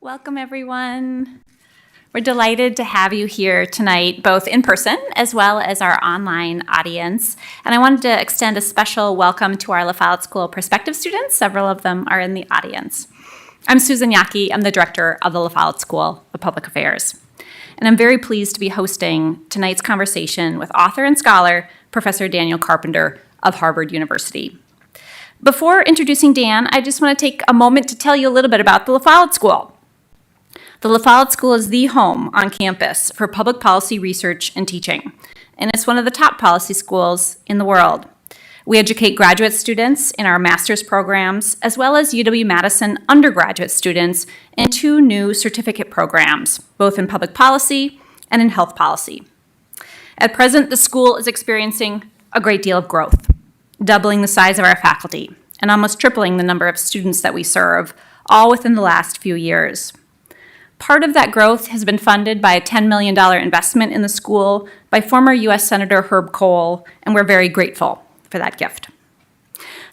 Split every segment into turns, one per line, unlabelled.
Welcome, everyone. We're delighted to have you here tonight, both in person as well as our online audience. And I wanted to extend a special welcome to our La Follette School prospective students. Several of them are in the audience. I'm Susan Yaki. I'm the director of the La Follette School of Public Affairs. And I'm very pleased to be hosting tonight's conversation with author and scholar, Professor Daniel Carpenter of Harvard University. Before introducing Dan, I just want to take a moment to tell you a little bit about the La Follette School. The La Follette School is the home on campus for public policy research and teaching, and it's one of the top policy schools in the world. We educate graduate students in our master's programs, as well as UW-Madison undergraduate students in 2 new certificate programs, both in public policy and in health policy. At present, the school is experiencing a great deal of growth, doubling the size of our faculty and almost tripling the number of students that we serve, all within the last few years. Part of that growth has been funded by a $10 million investment in the school by former U.S. Senator Herb Kohl, and we're very grateful for that gift.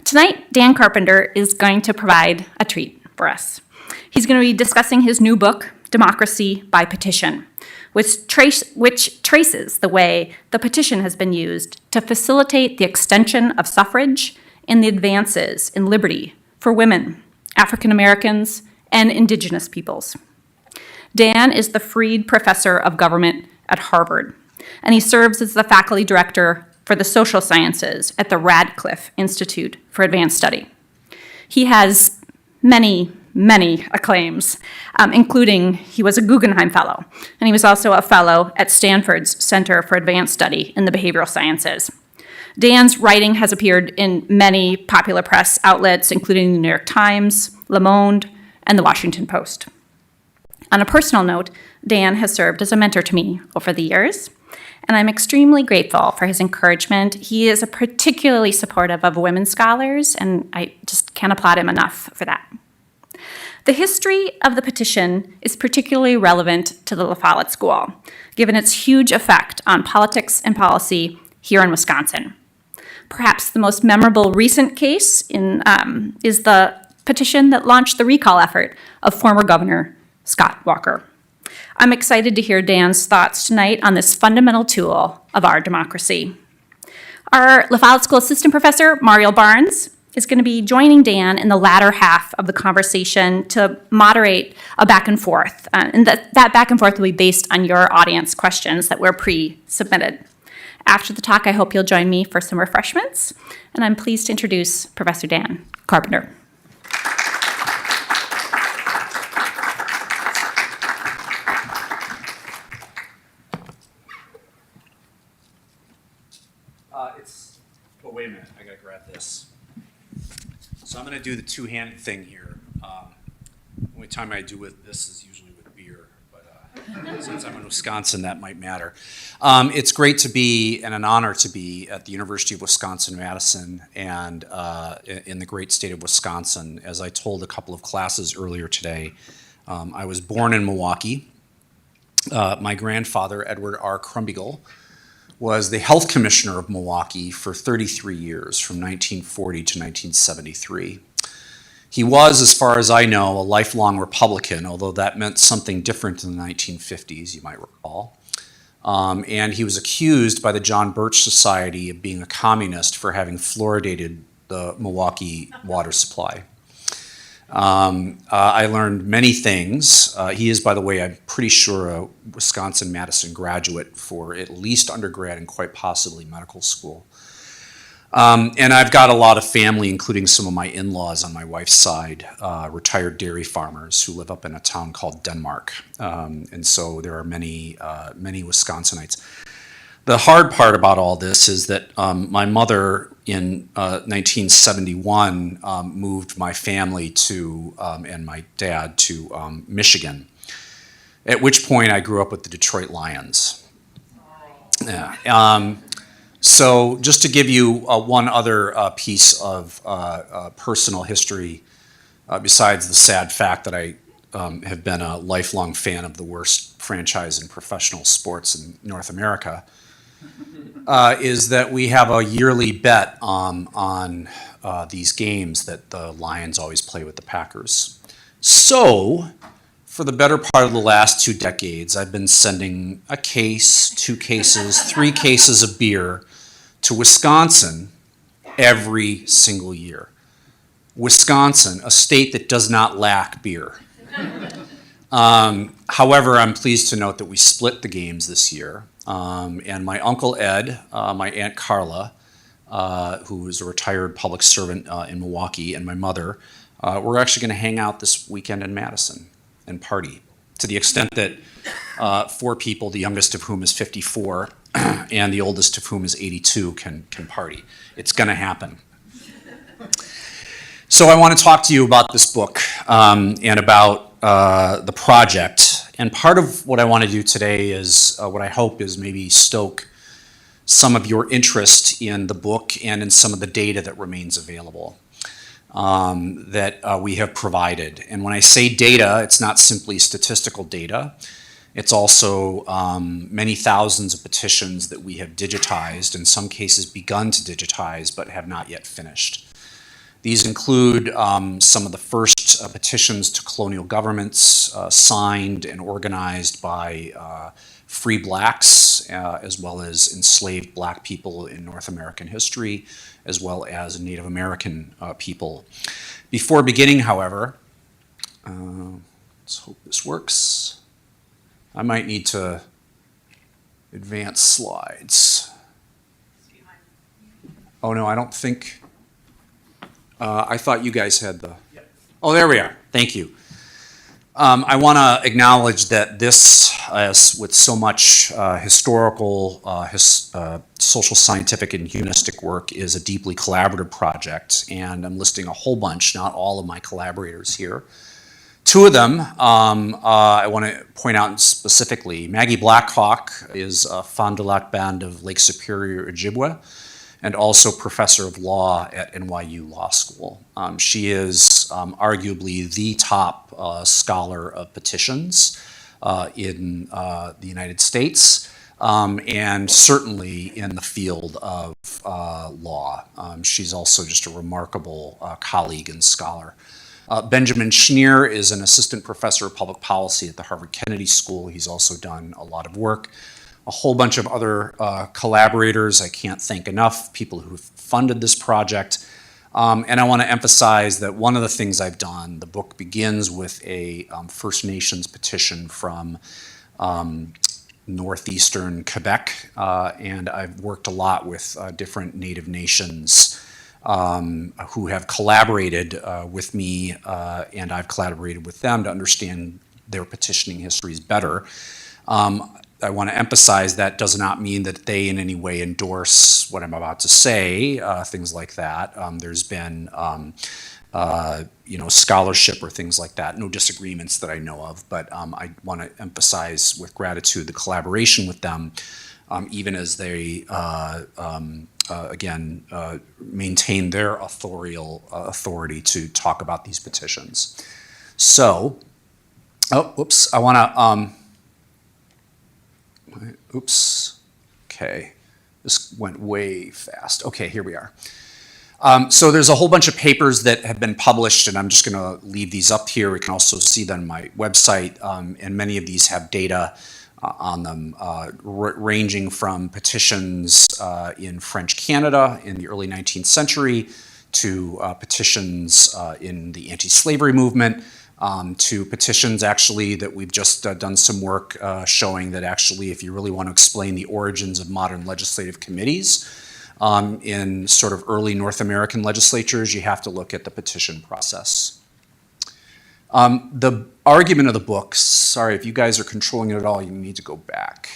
Tonight, Dan Carpenter is going to provide a treat for us. He's going to be discussing his new book, Democracy by Petition, which traces the way the petition has been used to facilitate the extension of suffrage and the advances in liberty for women, African Americans, and Indigenous peoples. Dan is the Freed Professor of Government at Harvard, and he serves as the faculty director for the social sciences at the Radcliffe Institute for Advanced Study. He has many acclaims, including he was a Guggenheim Fellow, and he was also a fellow at Stanford's Center for Advanced Study in the Behavioral Sciences. Dan's writing has appeared in many popular press outlets, including the New York Times, Le Monde, and the Washington Post. On a personal note, Dan has served as a mentor to me over the years, and I'm extremely grateful for his encouragement. He is particularly supportive of women scholars, and I just can't applaud him enough for that. The history of the petition is particularly relevant to the La Follette School, given its huge effect on politics and policy here in Wisconsin. Perhaps the most memorable recent case is the petition that launched the recall effort of former Governor Scott Walker. I'm excited to hear Dan's thoughts tonight on this fundamental tool of our democracy. Our La Follette School Assistant Professor, Mariel Barnes, is going to be joining Dan in the latter half of the conversation to moderate a back and forth. And that back and forth will be based on your audience questions that were pre-submitted. After the talk, I hope you'll join me for some refreshments. And I'm pleased to introduce Professor Dan Carpenter.
Wait a minute, I gotta grab this. So I'm gonna do the two-handed thing here. Only time I do with this is usually with beer, but since I'm in Wisconsin, that might matter. It's great to be, and an honor to be, at the University of Wisconsin-Madison and in the great state of Wisconsin. As I told a couple of classes earlier today, I was born in Milwaukee. My grandfather, Edward R. Crumbigle, was the health commissioner of Milwaukee for 33 years, from 1940 to 1973. He was, as far as I know, a lifelong Republican, although that meant something different in the 1950s, you might recall. And he was accused by the John Birch Society of being a communist for having fluoridated the Milwaukee water supply. I learned many things. He is, by the way, I'm pretty sure a Wisconsin-Madison graduate for at least undergrad and quite possibly medical school. And I've got a lot of family, including some of my in-laws on my wife's side, retired dairy farmers who live up in a town called Denmark. And so there are many Wisconsinites. The hard part about all this is that my mother in 1971 moved my family to, and my dad to Michigan, at which point I grew up with the Detroit Lions. Yeah. So just to give you one other piece of personal history, besides the sad fact that I have been a lifelong fan of the worst franchise in professional sports in North America, is that we have a yearly bet on these games that the Lions always play with the Packers. So for the better part of the last 2 decades, I've been sending a case, 2 cases, 3 cases of beer to Wisconsin every single year. Wisconsin, a state that does not lack beer. However, I'm pleased to note that we split the games this year. And my Uncle Ed, my Aunt Carla, who is a retired public servant in Milwaukee, and my mother, we're actually going to hang out this weekend in Madison and party, to the extent that 4 people, the youngest of whom is 54, and the oldest of whom is 82, can party. It's going to happen. So I want to talk to you about this book and about the project. And part of what I want to do today is what I hope is maybe stoke some of your interest in the book and in some of the data that remains available that we have provided. And when I say data, it's not simply statistical data. It's also many thousands of petitions that we have digitized, in some cases begun to digitize, but have not yet finished. These include some of the first petitions to colonial governments signed and organized by free blacks, as well as enslaved black people in North American history, as well as Native American people. Before beginning, however, let's hope this works. I might need to advance slides. Oh no, I don't think, I thought you guys had the, oh, there we are, thank you. I want to acknowledge that this, as with so much historical, social, scientific, and humanistic work, is a deeply collaborative project, and I'm listing a whole bunch, not all of my collaborators here. 2 of them I want to point out specifically. Maggie Blackhawk is a Fond du Lac Band of Lake Superior, Ojibwe, and also professor of law at NYU Law School. She is arguably the top scholar of petitions in the United States, and certainly in the field of law. She's also just a remarkable colleague and scholar. Benjamin Schneer is an assistant professor of public policy at the Harvard Kennedy School. He's also done a lot of work. A whole bunch of other collaborators I can't thank enough, people who funded this project. And I want to emphasize that one of the things I've done, the book begins with a First Nations petition from northeastern Quebec, and I've worked a lot with different Native nations who have collaborated with me, and I've collaborated with them to understand their petitioning histories better. I want to emphasize that does not mean that they in any way endorse what I'm about to say, things like that. There's been scholarship or things like that, no disagreements that I know of, but I want to emphasize with gratitude the collaboration with them, even as they, maintain their authority to talk about these petitions. So, I want to, okay, this went way fast. Okay, here we are. So there's a whole bunch of papers that have been published, and I'm just going to leave these up here. We can also see them on my website, and many of these have data on them, ranging from petitions in French Canada in the early 19th century to petitions in the anti-slavery movement, to petitions actually that we've just done some work showing that actually if you really want to explain the origins of modern legislative committees in sort of early North American legislatures, you have to look at the petition process. The argument of the book, sorry, if you guys are controlling it at all, you need to go back.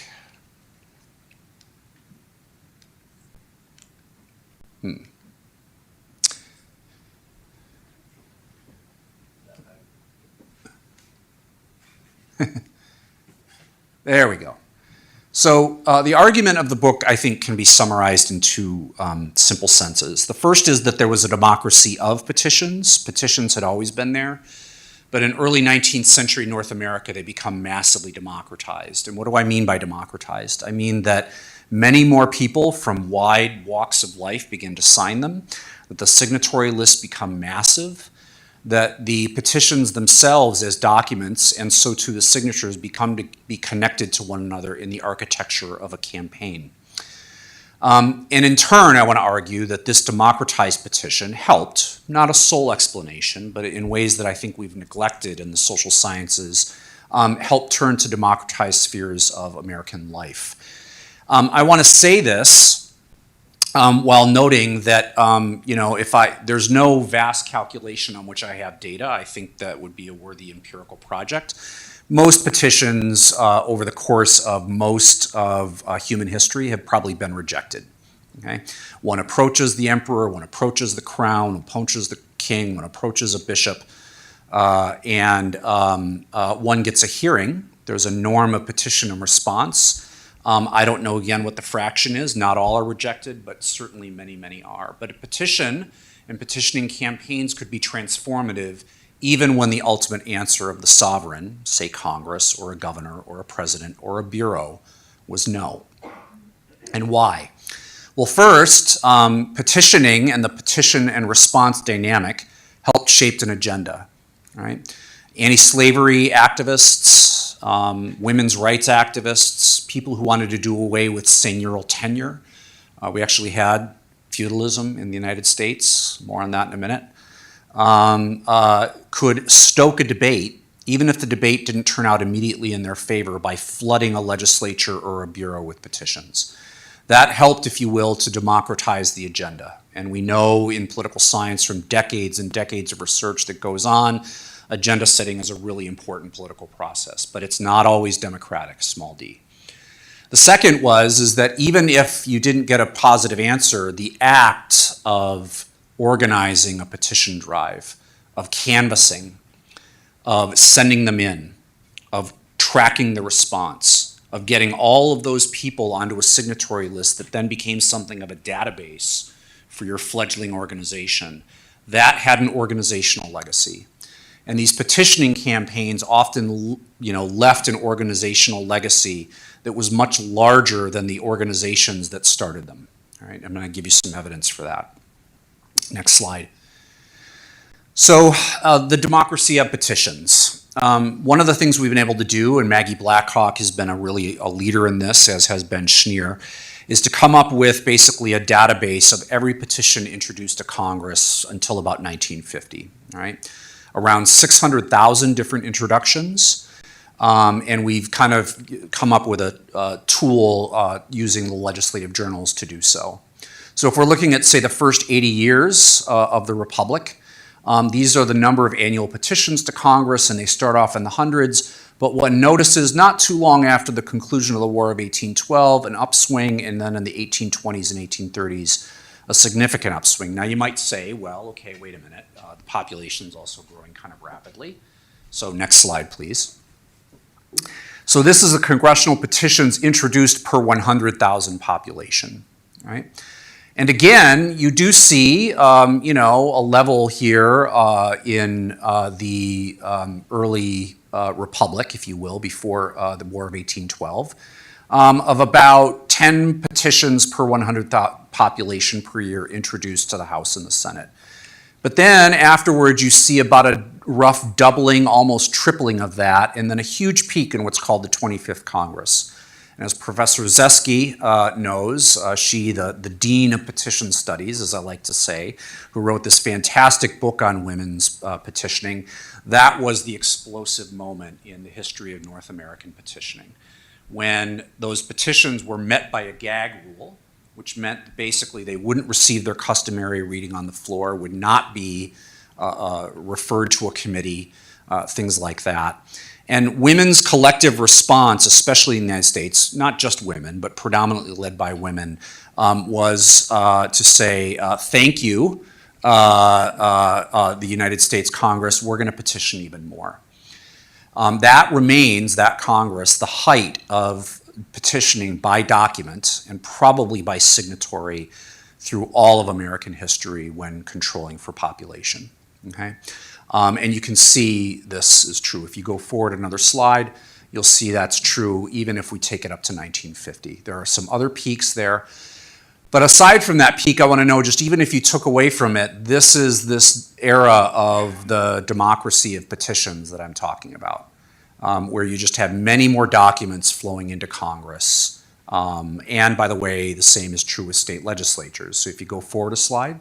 There we go. So the argument of the book, I think, can be summarized in 2 simple senses. The first is that there was a democracy of petitions. Petitions had always been there. But in early 19th century North America, they become massively democratized. And what do I mean by democratized? I mean that many more people from wide walks of life begin to sign them, that the signatory lists become massive, that the petitions themselves as documents, and so too the signatures, become to be connected to one another in the architecture of a campaign. And in turn, I want to argue that this democratized petition helped, not a sole explanation, but in ways that I think we've neglected in the social sciences, helped turn to democratized spheres of American life. I want to say this while noting that, there's no vast calculation on which I have data. I think that would be a worthy empirical project. Most petitions over the course of most of human history have probably been rejected. Okay? One approaches the emperor, one approaches the crown, one approaches the king, one approaches a bishop, and one gets a hearing. There's a norm of petition and response. I don't know, again, what the fraction is. Not all are rejected, but certainly many, many are. But a petition and petitioning campaigns could be transformative even when the ultimate answer of the sovereign, say Congress or a governor or a president or a bureau, was no. And why? Well, first, petitioning and the petition and response dynamic helped shape an agenda. Right? Anti-slavery activists, women's rights activists, people who wanted to do away with seigneurial tenure. We actually had feudalism in the United States, more on that in a minute, could stoke a debate, even if the debate didn't turn out immediately in their favor, by flooding a legislature or a bureau with petitions. That helped, if you will, to democratize the agenda. And we know in political science from decades and decades of research that goes on, agenda setting is a really important political process, but it's not always democratic, small d. The second is that even if you didn't get a positive answer, the act of organizing a petition drive, of canvassing, of sending them in, of tracking the response, of getting all of those people onto a signatory list that then became something of a database for your fledgling organization, that had an organizational legacy. And these petitioning campaigns often, left an organizational legacy that was much larger than the organizations that started them. All right, I'm going to give you some evidence for that. Next slide. So the democracy of petitions. One of the things we've been able to do, and Maggie Blackhawk has been a leader in this, as has Ben Schneer, is to come up with basically a database of every petition introduced to Congress until about 1950. All right? Around 600,000 different introductions, and we've kind of come up with a tool using the legislative journals to do so. So if we're looking at, say, the first 80 years of the Republic, these are the number of annual petitions to Congress, and they start off in the hundreds, but one notices not too long after the conclusion of the War of 1812, an upswing, and then in the 1820s and 1830s, a significant upswing. Now you might say, well, okay, wait a minute, the population is also growing kind of rapidly. So next slide, please. So this is the congressional petitions introduced per 100,000 population, right? And again, you do see, a level here in the early Republic, if you will, before the War of 1812, of about 10 petitions per 100,000 population per year introduced to the House and the Senate. But then afterwards, you see about a rough doubling, almost tripling of that, and then a huge peak in what's called the 25th Congress. And as Professor Zeski knows, she, the Dean of Petition Studies, as I like to say, who wrote this fantastic book on women's petitioning, that was the explosive moment in the history of North American petitioning, when those petitions were met by a gag rule, which meant that basically they wouldn't receive their customary reading on the floor, would not be referred to a committee, things like that. And women's collective response, especially in the United States, not just women, but predominantly led by women, was to say, thank you, the United States Congress, we're going to petition even more. That remains, that Congress, the height of petitioning by document and probably by signatory through all of American history when controlling for population. Okay? And you can see this is true. If you go forward another slide, you'll see that's true even if we take it up to 1950. There are some other peaks there. But aside from that peak, I want to know, just even if you took away from it, this is this era of the democracy of petitions that I'm talking about, where you just have many more documents flowing into Congress. And by the way, the same is true with state legislatures. So if you go forward a slide.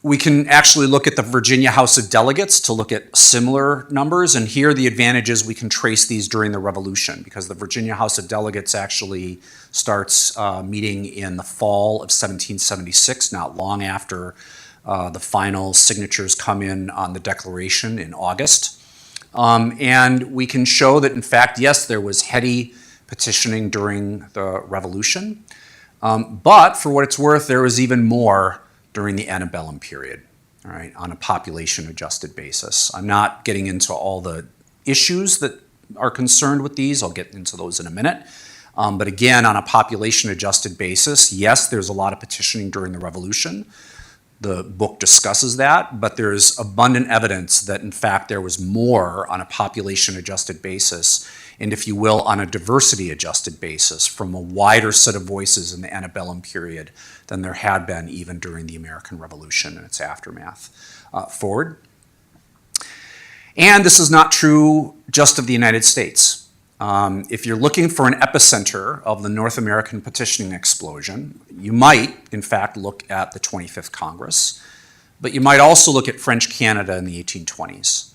We can actually look at the Virginia House of Delegates to look at similar numbers. And here the advantage is we can trace these during the Revolution, because the Virginia House of Delegates actually starts meeting in the fall of 1776, not long after the final signatures come in on the Declaration in August. And we can show that, in fact, yes, there was heady petitioning during the Revolution. But for what it's worth, there was even more during the antebellum period, all right, on a population-adjusted basis. I'm not getting into all the issues that are concerned with these. I'll get into those in a minute. But again, on a population-adjusted basis, yes, there's a lot of petitioning during the Revolution. The book discusses that, but there's abundant evidence that, in fact, there was more on a population-adjusted basis, and if you will, on a diversity-adjusted basis from a wider set of voices in the antebellum period than there had been even during the American Revolution and its aftermath. Forward. And this is not true just of the United States. If you're looking for an epicenter of the North American petitioning explosion, you might, in fact, look at the 25th Congress, but you might also look at French Canada in the 1820s.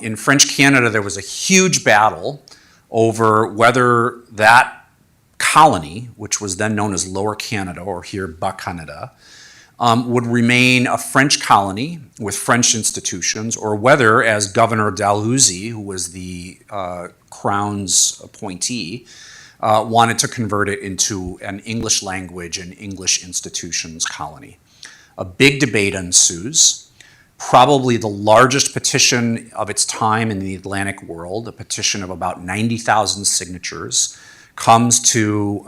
In French Canada, there was a huge battle over whether that colony, which was then known as Lower Canada, or here Bas-Canada, would remain a French colony with French institutions, or whether, as Governor Dalhousie, who was the Crown's appointee, wanted to convert it into an English language and English institutions colony. A big debate ensues. Probably the largest petition of its time in the Atlantic world, a petition of about 90,000 signatures, comes to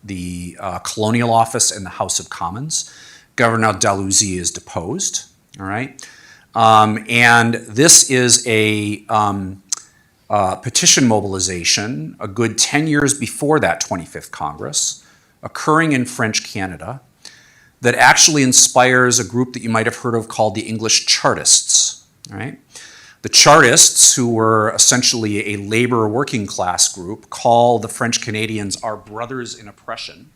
the Colonial Office and the House of Commons. Governor Dalhousie is deposed, all right? And this is a petition mobilization a good 10 years before that 25th Congress, occurring in French Canada, that actually inspires a group that you might have heard of called the English Chartists, right? The Chartists, who were essentially a labor working class group, call the French Canadians our brothers in oppression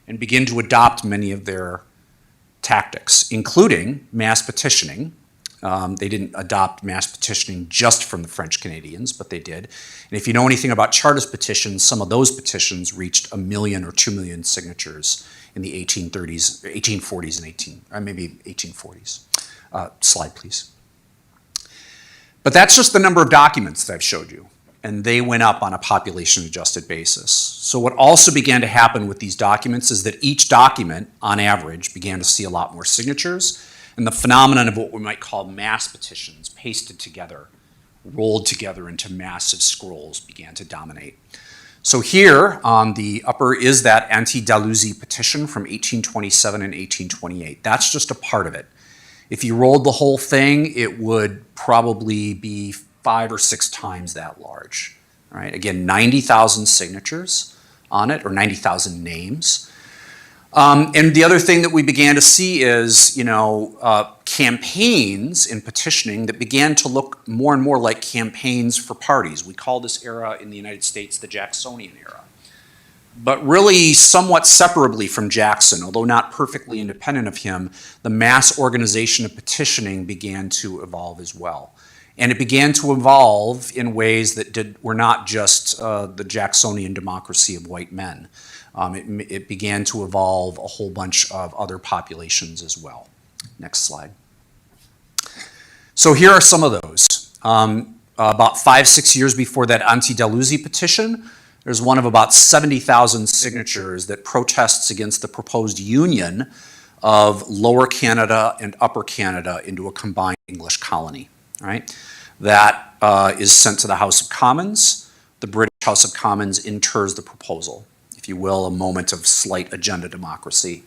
and begin to adopt many of their tactics, including mass petitioning. They didn't adopt mass petitioning just from the French Canadians, but they did. And if you know anything about Chartist petitions, some of those petitions reached 1 million or 2 million signatures in the 1830s, 1840s, and maybe 1840s. Slide, please. But that's just the number of documents that I've showed you, and they went up on a population-adjusted basis. So what also began to happen with these documents is that each document, on average, began to see a lot more signatures, and the phenomenon of what we might call mass petitions, pasted together, rolled together into massive scrolls, began to dominate. So here on the upper is that anti-Dalhousie petition from 1827 and 1828. That's just a part of it. If you rolled the whole thing, it would probably be 5 or 6 times that large. Right? Again, 90,000 signatures on it, or 90,000 names. And the other thing that we began to see is, campaigns in petitioning that began to look more and more like campaigns for parties. We call this era in the United States the Jacksonian era. But really somewhat separably from Jackson, although not perfectly independent of him, the mass organization of petitioning began to evolve as well. And it began to evolve in ways that were not just the Jacksonian democracy of white men. It began to evolve a whole bunch of other populations as well. Next slide. So here are some of those. About 5-6 years before that anti-Dalhousie petition, there's one of about 70,000 signatures that protests against the proposed union of Lower Canada and Upper Canada into a combined English colony, right? That is sent to the House of Commons. The British House of Commons inters the proposal, if you will, a moment of slight agenda democracy.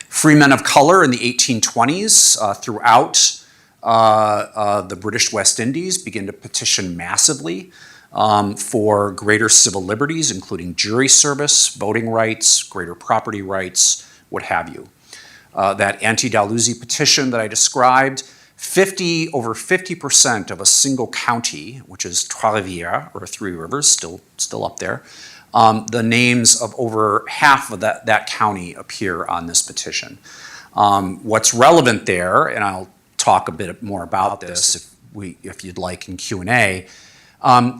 Free men of color in the 1820s throughout the British West Indies begin to petition massively for greater civil liberties, including jury service, voting rights, greater property rights, what have you. That anti-Dalhousie petition that I described, over 50% of a single county, which is Trois-Rivières, or Three Rivers, still up there, the names of over half of that county appear on this petition. What's relevant there, and I'll talk a bit more about this if you'd like in Q&A,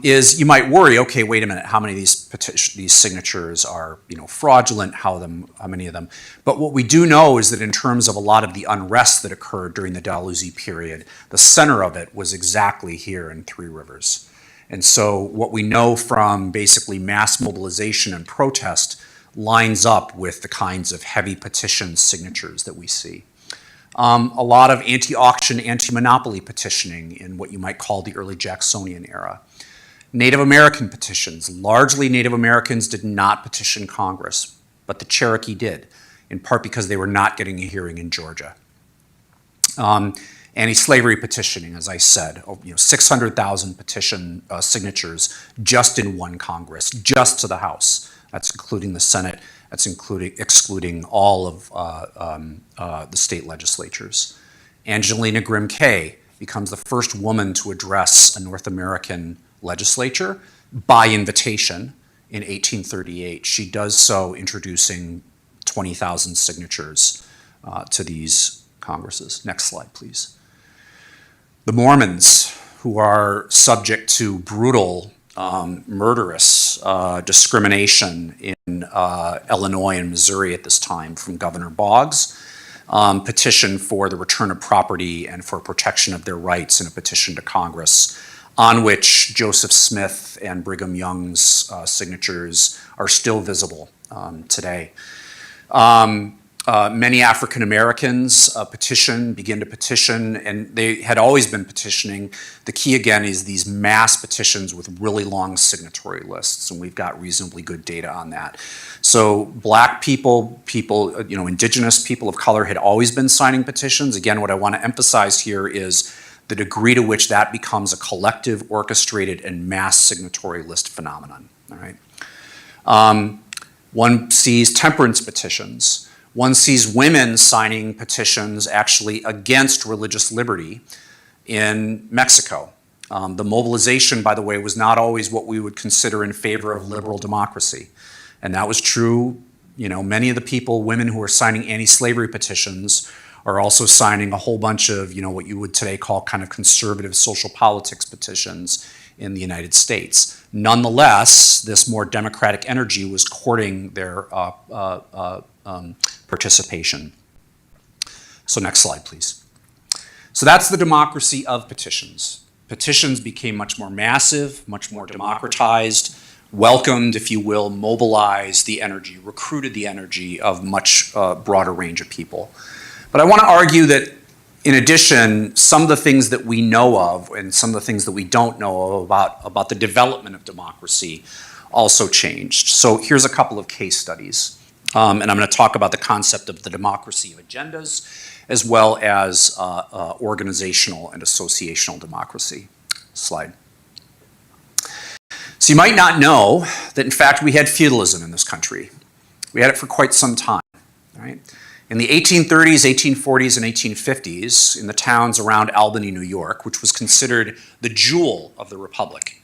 is you might worry, okay, wait a minute, how many of these signatures are fraudulent, how many of them? But what we do know is that in terms of a lot of the unrest that occurred during the Dalhousie period, the center of it was exactly here in Three Rivers. And so what we know from basically mass mobilization and protest lines up with the kinds of heavy petition signatures that we see. A lot of anti-auction, anti-monopoly petitioning in what you might call the early Jacksonian era. Native American petitions. Largely Native Americans did not petition Congress, but the Cherokee did, in part because they were not getting a hearing in Georgia. Anti-slavery petitioning, as I said, 600,000 petition signatures just in one Congress, just to the House. That's including the Senate. That's excluding all of the state legislatures. Angelina Grim Kay becomes the first woman to address a North American legislature by invitation in 1838. She does so introducing 20,000 signatures to these Congresses. Next slide, please. The Mormons, who are subject to brutal, murderous discrimination in Illinois and Missouri at this time from Governor Boggs, petitioned for the return of property and for protection of their rights in a petition to Congress, on which Joseph Smith and Brigham Young's signatures are still visible today. Many African Americans begin to petition, and they had always been petitioning. The key again is these mass petitions with really long signatory lists, and we've got reasonably good data on that. So Black people, Indigenous people of color had always been signing petitions. Again, what I want to emphasize here is the degree to which that becomes a collective, orchestrated, and mass signatory list phenomenon. All right. One sees temperance petitions. One sees women signing petitions actually against religious liberty in Mexico. The mobilization, by the way, was not always what we would consider in favor of liberal democracy. And that was true. Many of the women who are signing anti-slavery petitions are also signing a whole bunch of, what you would today call kind of conservative social politics petitions in the United States. Nonetheless, this more democratic energy was courting their participation. So next slide, please. So that's the democracy of petitions. Petitions became much more massive, much more democratized, welcomed, if you will, mobilized the energy, recruited the energy of much broader range of people. But I want to argue that in addition, some of the things that we know of and some of the things that we don't know about the development of democracy also changed. So here's a couple of case studies. And I'm going to talk about the concept of the democracy of agendas, as well as organizational and associational democracy. Slide. So you might not know that, in fact, we had feudalism in this country. We had it for quite some time. Right? In the 1830s, 1840s, and 1850s, in the towns around Albany, New York, which was considered the jewel of the Republic,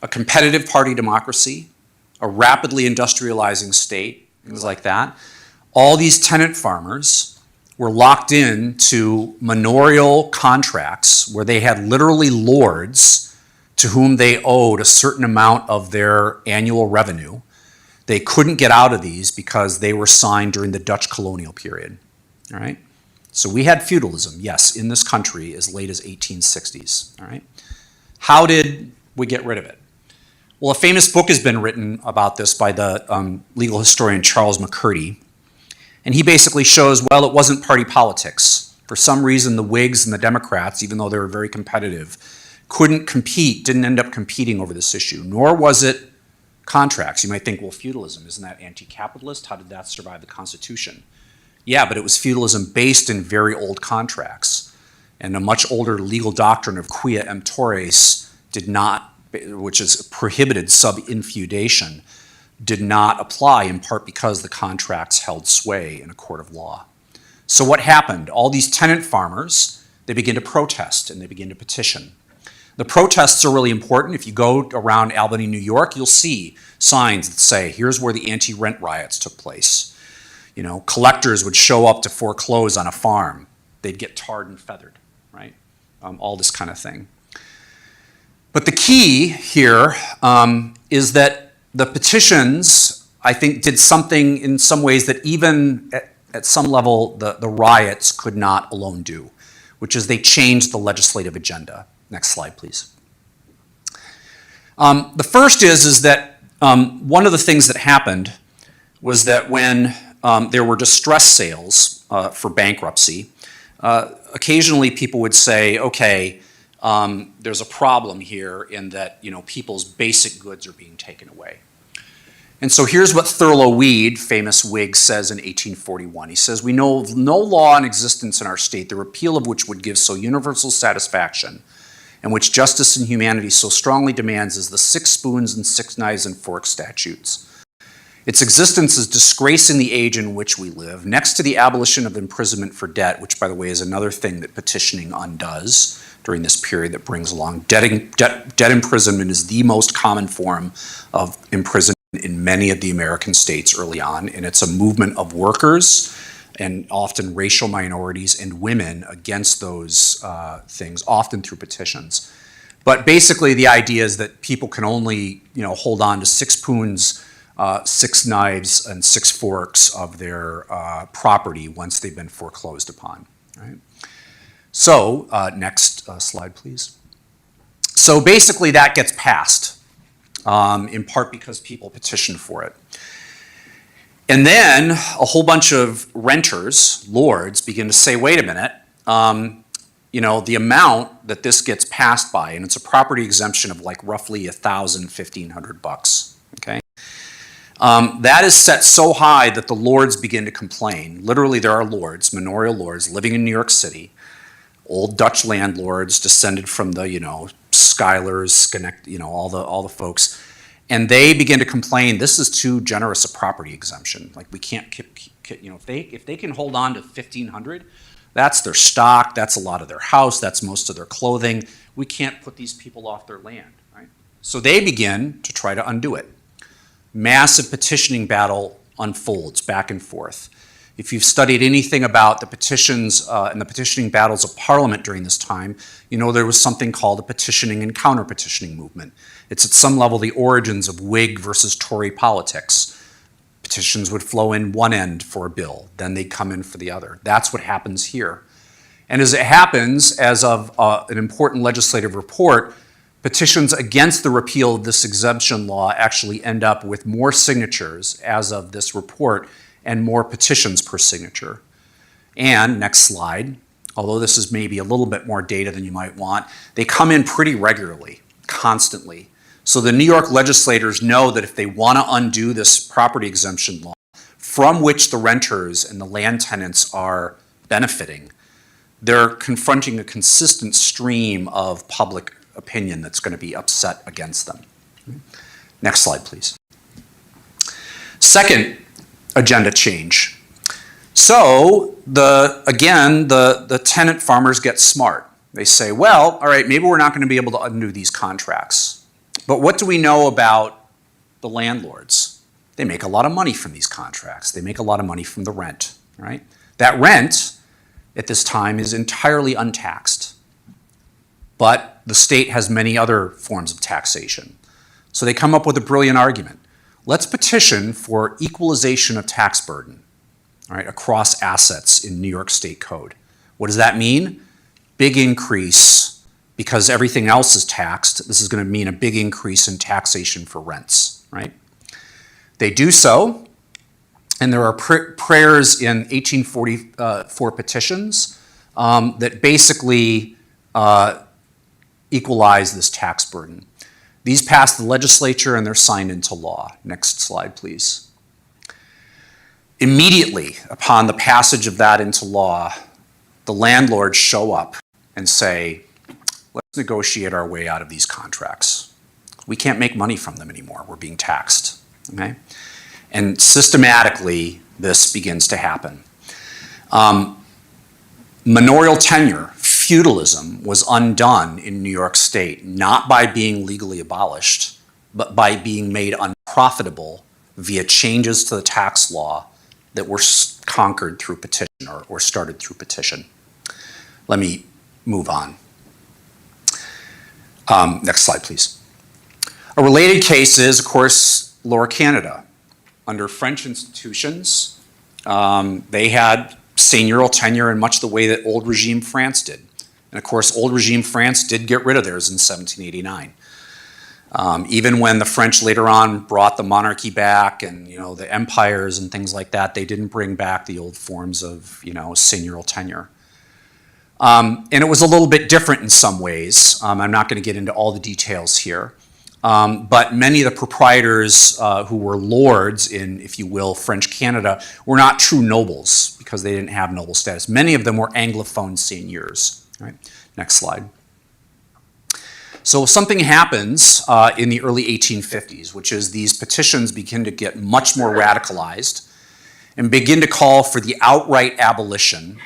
a competitive party democracy, a rapidly industrializing state, things like that. All these tenant farmers were locked in to manorial contracts where they had literally lords to whom they owed a certain amount of their annual revenue. They couldn't get out of these because they were signed during the Dutch colonial period. All right? So we had feudalism, yes, in this country as late as 1860s. All right? How did we get rid of it? Well, a famous book has been written about this by the legal historian Charles McCurdy. And he basically shows, well, it wasn't party politics. For some reason, the Whigs and the Democrats, even though they were very competitive, didn't end up competing over this issue, nor was it contracts. You might think, well, feudalism, isn't that anti-capitalist? How did that survive the Constitution? Yeah, but it was feudalism based in very old contracts. And a much older legal doctrine of quia emptores did not which is prohibited sub-infeudation, did not apply, in part because the contracts held sway in a court of law. So what happened? All these tenant farmers, they begin to protest and they begin to petition. The protests are really important. If you go around Albany, New York, you'll see signs that say, here's where the anti-rent riots took place. You know, collectors would show up to foreclose on a farm. They'd get tarred and feathered, right? All this kind of thing. But the key here is that the petitions, I think, did something in some ways that even at some level the riots could not alone do, which is they changed the legislative agenda. Next slide, please. The first is that one of the things that happened was that when there were distress sales for bankruptcy, occasionally people would say, okay, there's a problem here in that, you know, people's basic goods are being taken away. And so here's what Thurlow Weed, famous Whig, says in 1841. He says, we know of no law in existence in our state, the repeal of which would give so universal satisfaction, and which justice and humanity so strongly demands as the 6 spoons and 6 knives and forks statutes. Its existence is disgracing the age in which we live, next to the abolition of imprisonment for debt, which, by the way, is another thing that petitioning undoes during this period that brings along. Debt imprisonment is the most common form of imprisonment in many of the American states early on, and it's a movement of workers and often racial minorities and women against those things, often through petitions. But basically the idea is that people can only, you know, hold on to 6 spoons, 6 knives, and 6 forks of their property once they've been foreclosed upon, right? So, next slide, please. So basically that gets passed, in part because people petition for it. And then a whole bunch of renters, lords, begin to say, wait a minute, you know, the amount that this gets passed by, and it's a property exemption of like roughly $1,000, $1,500, okay? That is set so high that the lords begin to complain. Literally, there are lords, manorial lords, living in New York City, old Dutch landlords descended from the, you know, Schuyler's, you know, all the folks. And they begin to complain, this is too generous a property exemption. Like we can't keep, you know, if they can hold on to $1,500, that's their stock, that's a lot of their house, that's most of their clothing. We can't put these people off their land, right? So they begin to try to undo it. Massive petitioning battle unfolds back and forth. If you've studied anything about the petitions and the petitioning battles of Parliament during this time, you know there was something called the petitioning and counter-petitioning movement. It's at some level the origins of Whig versus Tory politics. Petitions would flow in one end for a bill, then they'd come in for the other. That's what happens here. And as it happens, as of an important legislative report, petitions against the repeal of this exemption law actually end up with more signatures as of this report and more petitions per signature. And, next slide, although this is maybe a little bit more data than you might want, they come in pretty regularly, constantly. So the New York legislators know that if they want to undo this property exemption law, from which the renters and the land tenants are benefiting, they're confronting a consistent stream of public opinion that's going to be upset against them. Next slide, please. Second agenda change. So, the tenant farmers get smart. They say, well, all right, maybe we're not going to be able to undo these contracts. But what do we know about the landlords? They make a lot of money from these contracts. They make a lot of money from the rent, right? That rent at this time is entirely untaxed. But the state has many other forms of taxation. So they come up with a brilliant argument. Let's petition for equalization of tax burden, all right, across assets in New York State Code. What does that mean? Big increase, because everything else is taxed. This is going to mean a big increase in taxation for rents, right? They do so, and there are prayers in 1844 petitions that basically equalize this tax burden. These pass the legislature and they're signed into law. Next slide, please. Immediately upon the passage of that into law, the landlords show up and say, let's negotiate our way out of these contracts. We can't make money from them anymore. We're being taxed, okay? And systematically, this begins to happen. Manorial tenure, feudalism, was undone in New York State, not by being legally abolished, but by being made unprofitable via changes to the tax law that were conquered through petition or started through petition. Let me move on. Next slide, please. A related case is, of course, Lower Canada. Under French institutions, they had seigneurial tenure in much the way that old regime France did. And of course, old regime France did get rid of theirs in 1789. Even when the French later on brought the monarchy back and, the empires and things like that, they didn't bring back the old forms of, seigneurial tenure. And it was a little bit different in some ways. I'm not going to get into all the details here. But many of the proprietors who were lords in, if you will, French Canada were not true nobles because they didn't have noble status. Many of them were Anglophone seigneurs. Right? Next slide. So something happens in the early 1850s, which is these petitions begin to get much more radicalized and begin to call for the outright abolition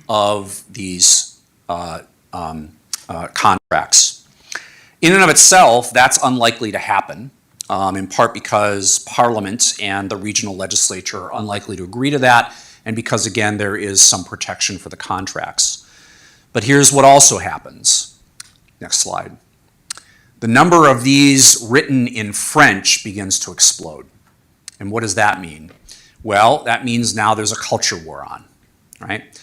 of these contracts. In and of itself, that's unlikely to happen, in part because Parliament and the regional legislature are unlikely to agree to that, and because, again, there is some protection for the contracts. But here's what also happens. Next slide. The number of these written in French begins to explode. And what does that mean? Well, that means now there's a culture war on, right?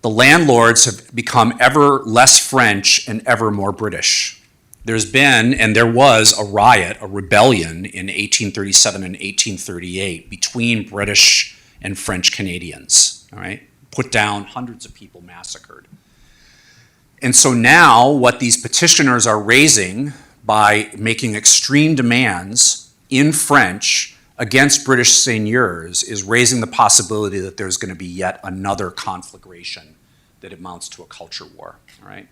The landlords have become ever less French and ever more British. There's been, and there was, a riot, a rebellion in 1837 and 1838 between British and French Canadians, all right? Put down, hundreds of people massacred. And so now what these petitioners are raising by making extreme demands in French against British seigneurs is raising the possibility that there's going to be yet another conflagration that amounts to a culture war, all right?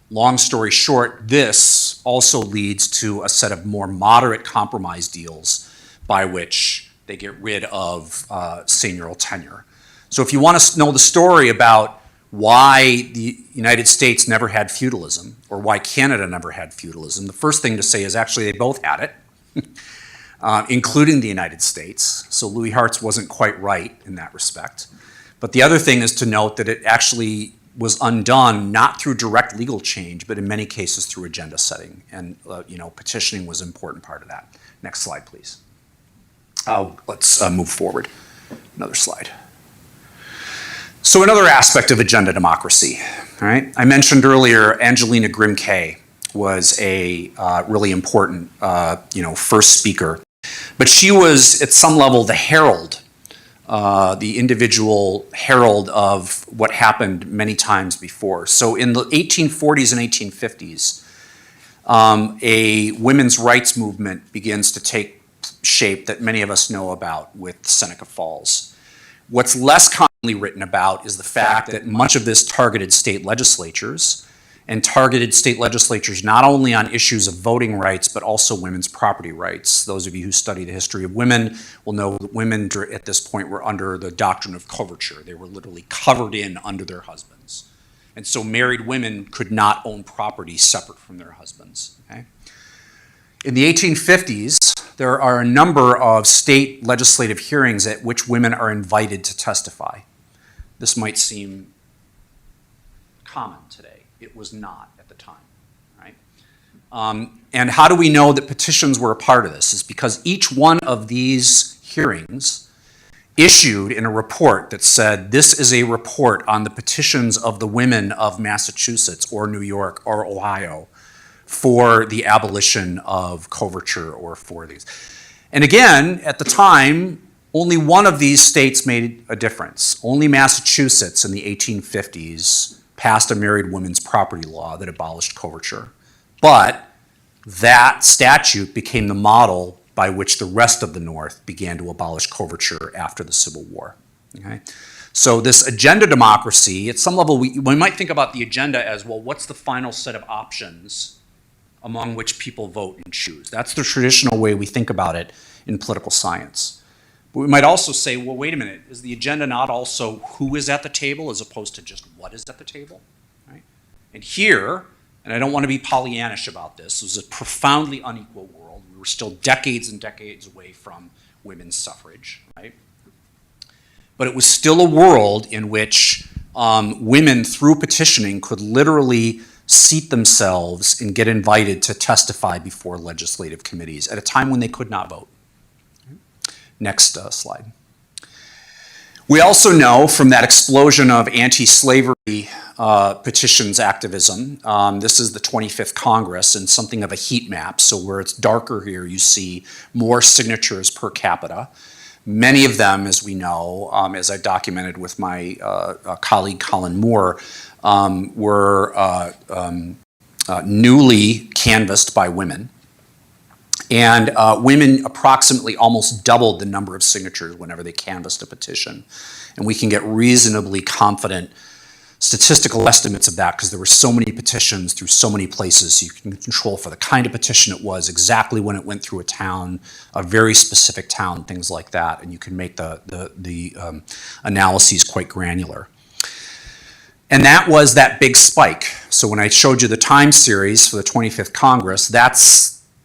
Long story short, this also leads to a set of more moderate compromise deals by which they get rid of seigneurial tenure. So if you want to know the story about why the United States never had feudalism, or why Canada never had feudalism, the first thing to say is actually they both had it, including the United States. So Louis Hartz wasn't quite right in that respect. But the other thing is to note that it actually was undone not through direct legal change, but in many cases through agenda setting. And petitioning was an important part of that. Next slide, please. Let's move forward. Another slide. So another aspect of agenda democracy, all right? I mentioned earlier Angelina Grimke was a really important, first speaker. But she was, at some level, the herald, the individual herald of what happened many times before. So in the 1840s and 1850s, a women's rights movement begins to take shape that many of us know about with Seneca Falls. What's less commonly written about is the fact that much of this targeted state legislatures, and targeted state legislatures not only on issues of voting rights, but also women's property rights. Those of you who study the history of women will know that women at this point were under the doctrine of coverture. They were literally covered in under their husbands. And so married women could not own property separate from their husbands. Okay? In the 1850s, there are a number of state legislative hearings at which women are invited to testify. This might seem common today. It was not at the time, right? And how do we know that petitions were a part of this? Is because each one of these hearings issued in a report that said, this is a report on the petitions of the women of Massachusetts or New York or Ohio for the abolition of coverture or for these. And again, at the time, only one of these states made a difference. Only Massachusetts in the 1850s passed a married women's property law that abolished coverture. But that statute became the model by which the rest of the North began to abolish coverture after the Civil War. Okay? So this agenda democracy, at some level, we might think about the agenda as, well, what's the final set of options among which people vote and choose. That's the traditional way we think about it in political science. But we might also say, well, wait a minute, is the agenda not also who is at the table as opposed to just what is at the table? Right? And here, and I don't want to be Pollyannish about this, it was a profoundly unequal world. We were still decades and decades away from women's suffrage, right? But it was still a world in which women, through petitioning, could literally seat themselves and get invited to testify before legislative committees at a time when they could not vote. Next slide. We also know from that explosion of anti-slavery petitions activism, this is the 25th Congress and something of a heat map. So where it's darker here, you see more signatures per capita. Many of them, as we know, as I documented with my colleague Colin Moore, were newly canvassed by women. And women approximately almost doubled the number of signatures whenever they canvassed a petition. And we can get reasonably confident statistical estimates of that because there were so many petitions through so many places. So you can control for the kind of petition it was, exactly when it went through a town, a very specific town, things like that. And you can make the analyses quite granular. And that was that big spike. So when I showed you the time series for the 25th Congress,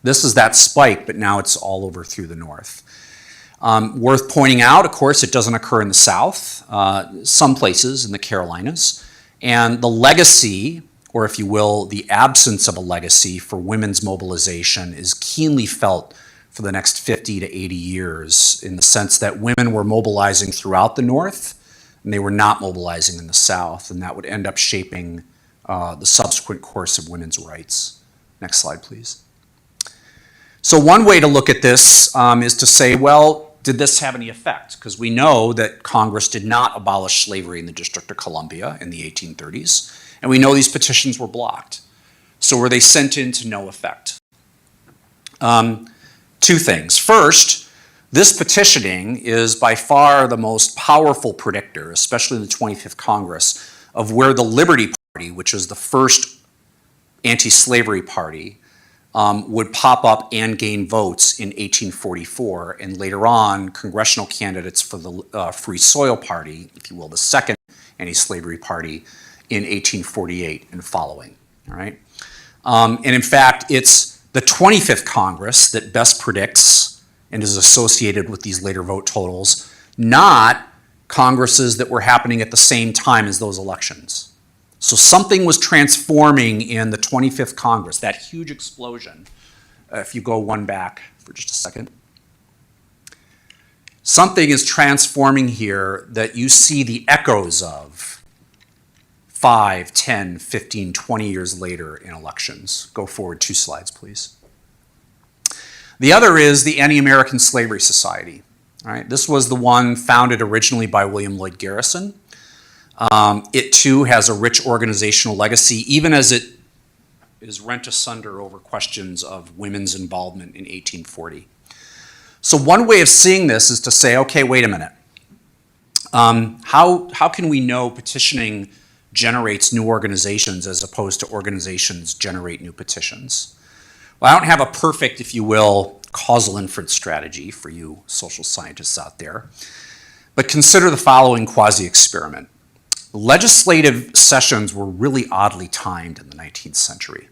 this is that spike, but now it's all over through the North. Worth pointing out, of course, it doesn't occur in the South, some places in the Carolinas. And the legacy, or if you will, the absence of a legacy for women's mobilization is keenly felt for the next 50 to 80 years in the sense that women were mobilizing throughout the North and they were not mobilizing in the South, and that would end up shaping the subsequent course of women's rights. Next slide, please. So one way to look at this is to say, well, did this have any effect? Because we know that Congress did not abolish slavery in the District of Columbia in the 1830s, and we know these petitions were blocked. So were they sent in to no effect? Two things. First, this petitioning is by far the most powerful predictor, especially in the 25th Congress, of where the Liberty Party, which was the first anti-slavery party, would pop up and gain votes in 1844, and later on, congressional candidates for the Free Soil Party, if you will, the second anti-slavery party, in 1848 and following, all right? And in fact, it's the 25th Congress that best predicts and is associated with these later vote totals, not Congresses that were happening at the same time as those elections. So something was transforming in the 25th Congress, that huge explosion. If you go one back for just a second. Something is transforming here that you see the echoes of 5, 10, 15, 20 years later in elections. Go forward 2 slides, please. The other is the Anti-American Slavery Society. All right, this was the one founded originally by William Lloyd Garrison. It too has a rich organizational legacy, even as it is rent asunder over questions of women's involvement in 1840. So one way of seeing this is to say, okay, wait a minute. How can we know petitioning generates new organizations as opposed to organizations generate new petitions? Well, I don't have a perfect, if you will, causal inference strategy for you social scientists out there, but consider the following quasi-experiment. Legislative sessions were really oddly timed in the 19th century.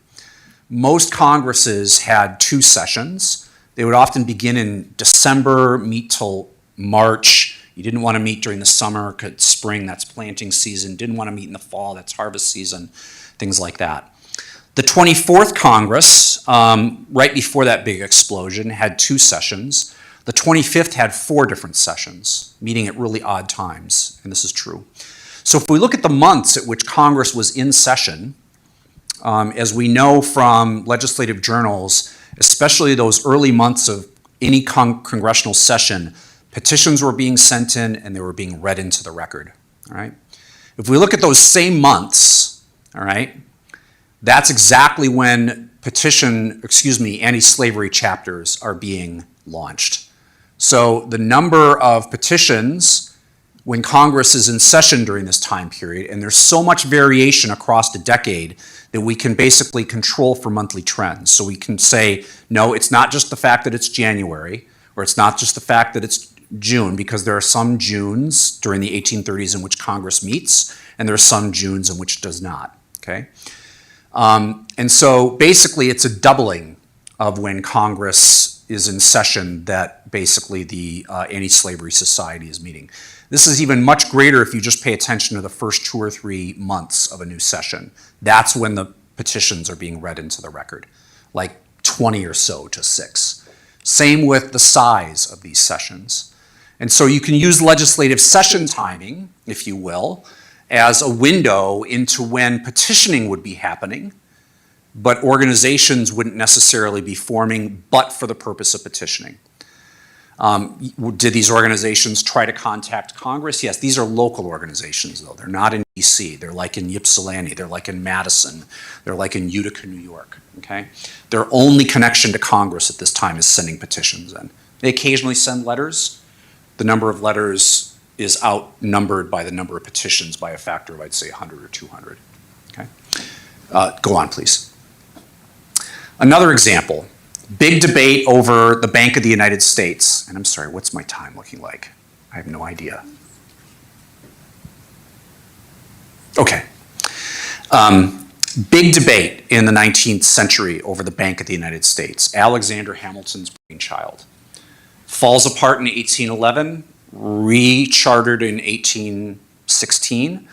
Most Congresses had 2 sessions. They would often begin in December, meet till March. You didn't want to meet during the summer, because spring, that's planting season. Didn't want to meet in the fall, that's harvest season, things like that. The 24th Congress, right before that big explosion, had 2 sessions. The 25th had 4 different sessions, meeting at really odd times, and this is true. So if we look at the months at which Congress was in session, as we know from legislative journals, especially those early months of any congressional session, petitions were being sent in and they were being read into the record, all right? If we look at those same months, all right, that's exactly when anti-slavery chapters are being launched. So the number of petitions when Congress is in session during this time period, and there's so much variation across the decade that we can basically control for monthly trends. So we can say, no, it's not just the fact that it's January, or it's not just the fact that it's June, because there are some Junes during the 1830s in which Congress meets, and there are some Junes in which it does not, okay? And so basically it's a doubling of when Congress is in session that basically the Anti-Slavery Society is meeting. This is even much greater if you just pay attention to the first 2 or 3 months of a new session. That's when the petitions are being read into the record, like 20 or so to 6. Same with the size of these sessions. And so you can use legislative session timing, if you will, as a window into when petitioning would be happening, but organizations wouldn't necessarily be forming but for the purpose of petitioning. Did these organizations try to contact Congress? Yes, these are local organizations, though. They're not in DC. They're like in Ypsilanti. They're like in Madison. They're like in Utica, New York, okay? Their only connection to Congress at this time is sending petitions in. They occasionally send letters. The number of letters is outnumbered by the number of petitions by a factor of, I'd say, 100 or 200, okay? Go on, please. Another example. Big debate over the Bank of the United States. And I'm sorry, what's my time looking like? I have no idea. Okay. Big debate in the 19th century over the Bank of the United States. Alexander Hamilton's brainchild. Falls apart in 1811, rechartered in 1816.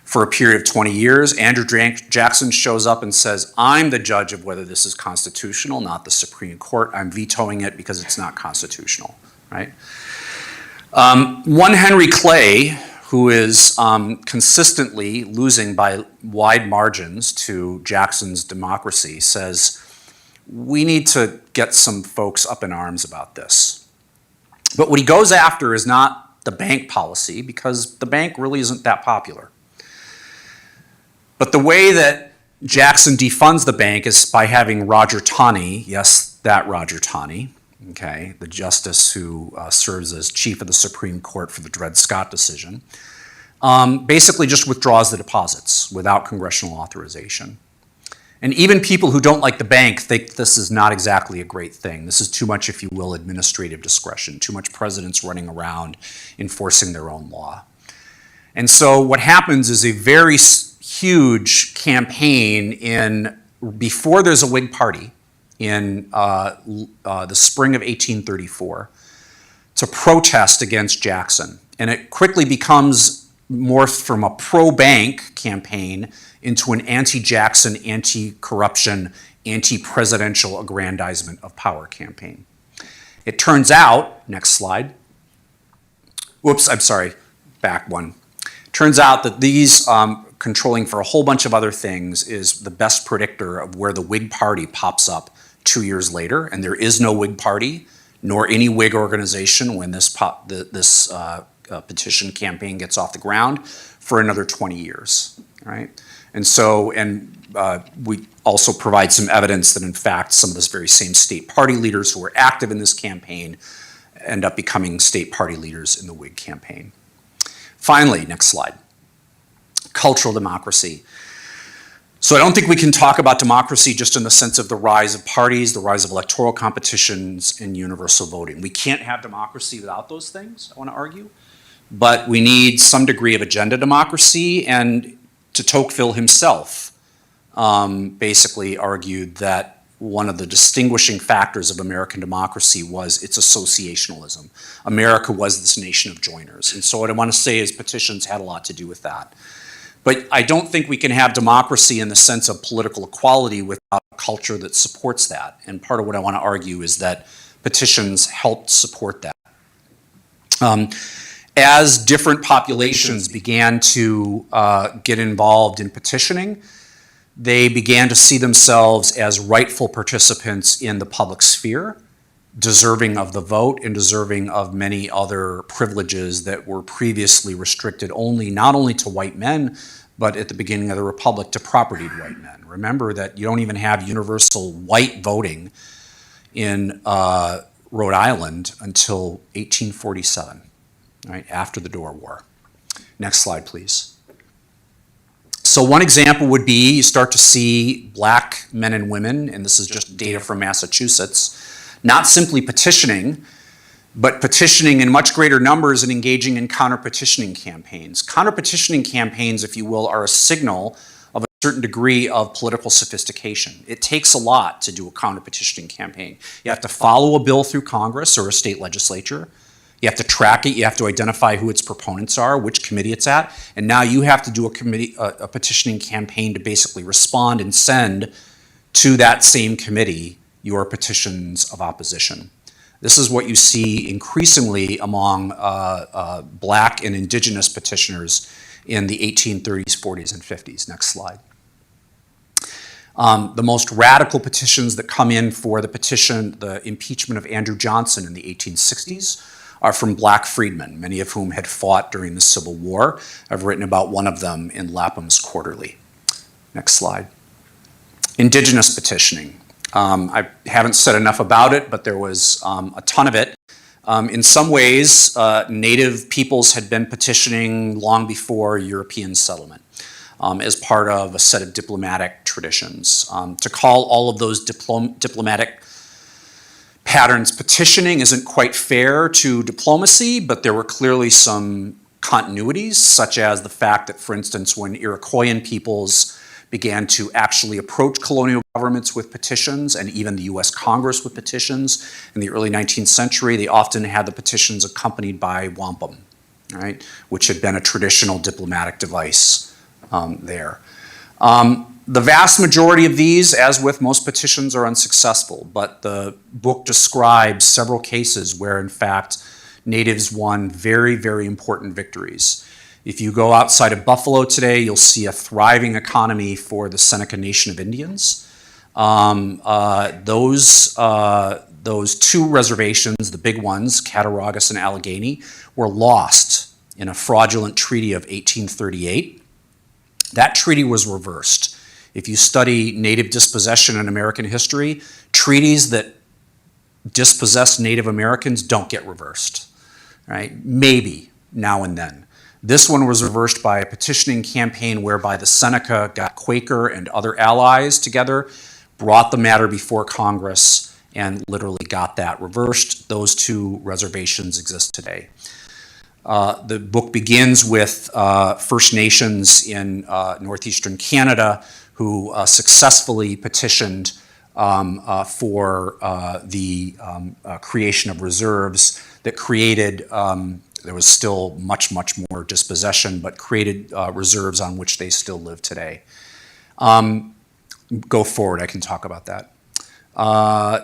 For a period of 20 years, Andrew Jackson shows up and says, I'm the judge of whether this is constitutional, not the Supreme Court. I'm vetoing it because it's not constitutional, right? One Henry Clay, who is consistently losing by wide margins to Jackson's democracy, says, we need to get some folks up in arms about this. But what he goes after is not the bank policy, because the bank really isn't that popular. But the way that Jackson defunds the bank is by having Roger Taney, yes, that Roger Taney, okay, the justice who serves as chief of the Supreme Court for the Dred Scott decision, basically just withdraws the deposits without congressional authorization. And even people who don't like the bank think this is not exactly a great thing. This is too much, if you will, administrative discretion, too much presidents running around enforcing their own law. And so what happens is a very huge campaign before there's a Whig Party in the spring of 1834 to protest against Jackson. And it quickly becomes morphed from a pro-bank campaign into an anti-Jackson, anti-corruption, anti-presidential aggrandizement of power campaign. It turns out, next slide, whoops, I'm sorry, back one. Turns out that these controlling for a whole bunch of other things is the best predictor of where the Whig Party pops up 2 years later, and there is no Whig Party nor any Whig organization when this petition campaign gets off the ground for another 20 years, right? And so, we also provide some evidence that in fact some of those very same state party leaders who were active in this campaign end up becoming state party leaders in the Whig campaign. Finally, next slide. Cultural democracy. So I don't think we can talk about democracy just in the sense of the rise of parties, the rise of electoral competitions, and universal voting. We can't have democracy without those things, I want to argue. But we need some degree of agenda democracy, and de Tocqueville himself basically argued that one of the distinguishing factors of American democracy was its associationalism. America was this nation of joiners. And so what I want to say is petitions had a lot to do with that. But I don't think we can have democracy in the sense of political equality without a culture that supports that. And part of what I want to argue is that petitions helped support that. As different populations began to get involved in petitioning, they began to see themselves as rightful participants in the public sphere, deserving of the vote and deserving of many other privileges that were previously restricted not only to white men, but at the beginning of the Republic to propertied white men. Remember that you don't even have universal white voting in Rhode Island until 1847, right, after the Boer War. Next slide, please. So one example would be you start to see black men and women, and this is just data from Massachusetts, not simply petitioning, but petitioning in much greater numbers and engaging in counter-petitioning campaigns. Counter-petitioning campaigns, if you will, are a signal of a certain degree of political sophistication. It takes a lot to do a counter-petitioning campaign. You have to follow a bill through Congress or a state legislature. You have to track it, you have to identify who its proponents are, which committee it's at, and now you have to do a petitioning campaign to basically respond and send to that same committee your petitions of opposition. This is what you see increasingly among black and indigenous petitioners in the 1830s, 40s, and 50s. Next slide. The most radical petitions that come in for the impeachment of Andrew Johnson in the 1860s are from black freedmen, many of whom had fought during the Civil War. I've written about one of them in Lapham's Quarterly. Next slide. Indigenous petitioning. I haven't said enough about it, but there was a ton of it. In some ways, native peoples had been petitioning long before European settlement as part of a set of diplomatic traditions. To call all of those diplomatic patterns petitioning isn't quite fair to diplomacy, but there were clearly some continuities, such as the fact that, for instance, when Iroquoian peoples began to actually approach colonial governments with petitions, and even the US Congress with petitions in the early 19th century, they often had the petitions accompanied by wampum, right, which had been a traditional diplomatic device there. The vast majority of these, as with most petitions, are unsuccessful, but the book describes several cases where, in fact, natives won very, very important victories. If you go outside of Buffalo today, you'll see a thriving economy for the Seneca Nation of Indians. Those two reservations, the big ones, Cattaraugus and Allegheny, were lost in a fraudulent treaty of 1838. That treaty was reversed. If you study native dispossession in American history, treaties that dispossess Native Americans don't get reversed, right? Maybe now and then. This one was reversed by a petitioning campaign whereby the Seneca got Quaker and other allies together, brought the matter before Congress, and literally got that reversed. Those two reservations exist today. The book begins with First Nations in northeastern Canada who successfully petitioned for the creation of reserves that created, there was still much, much more dispossession, but created reserves on which they still live today. Go forward, I can talk about that.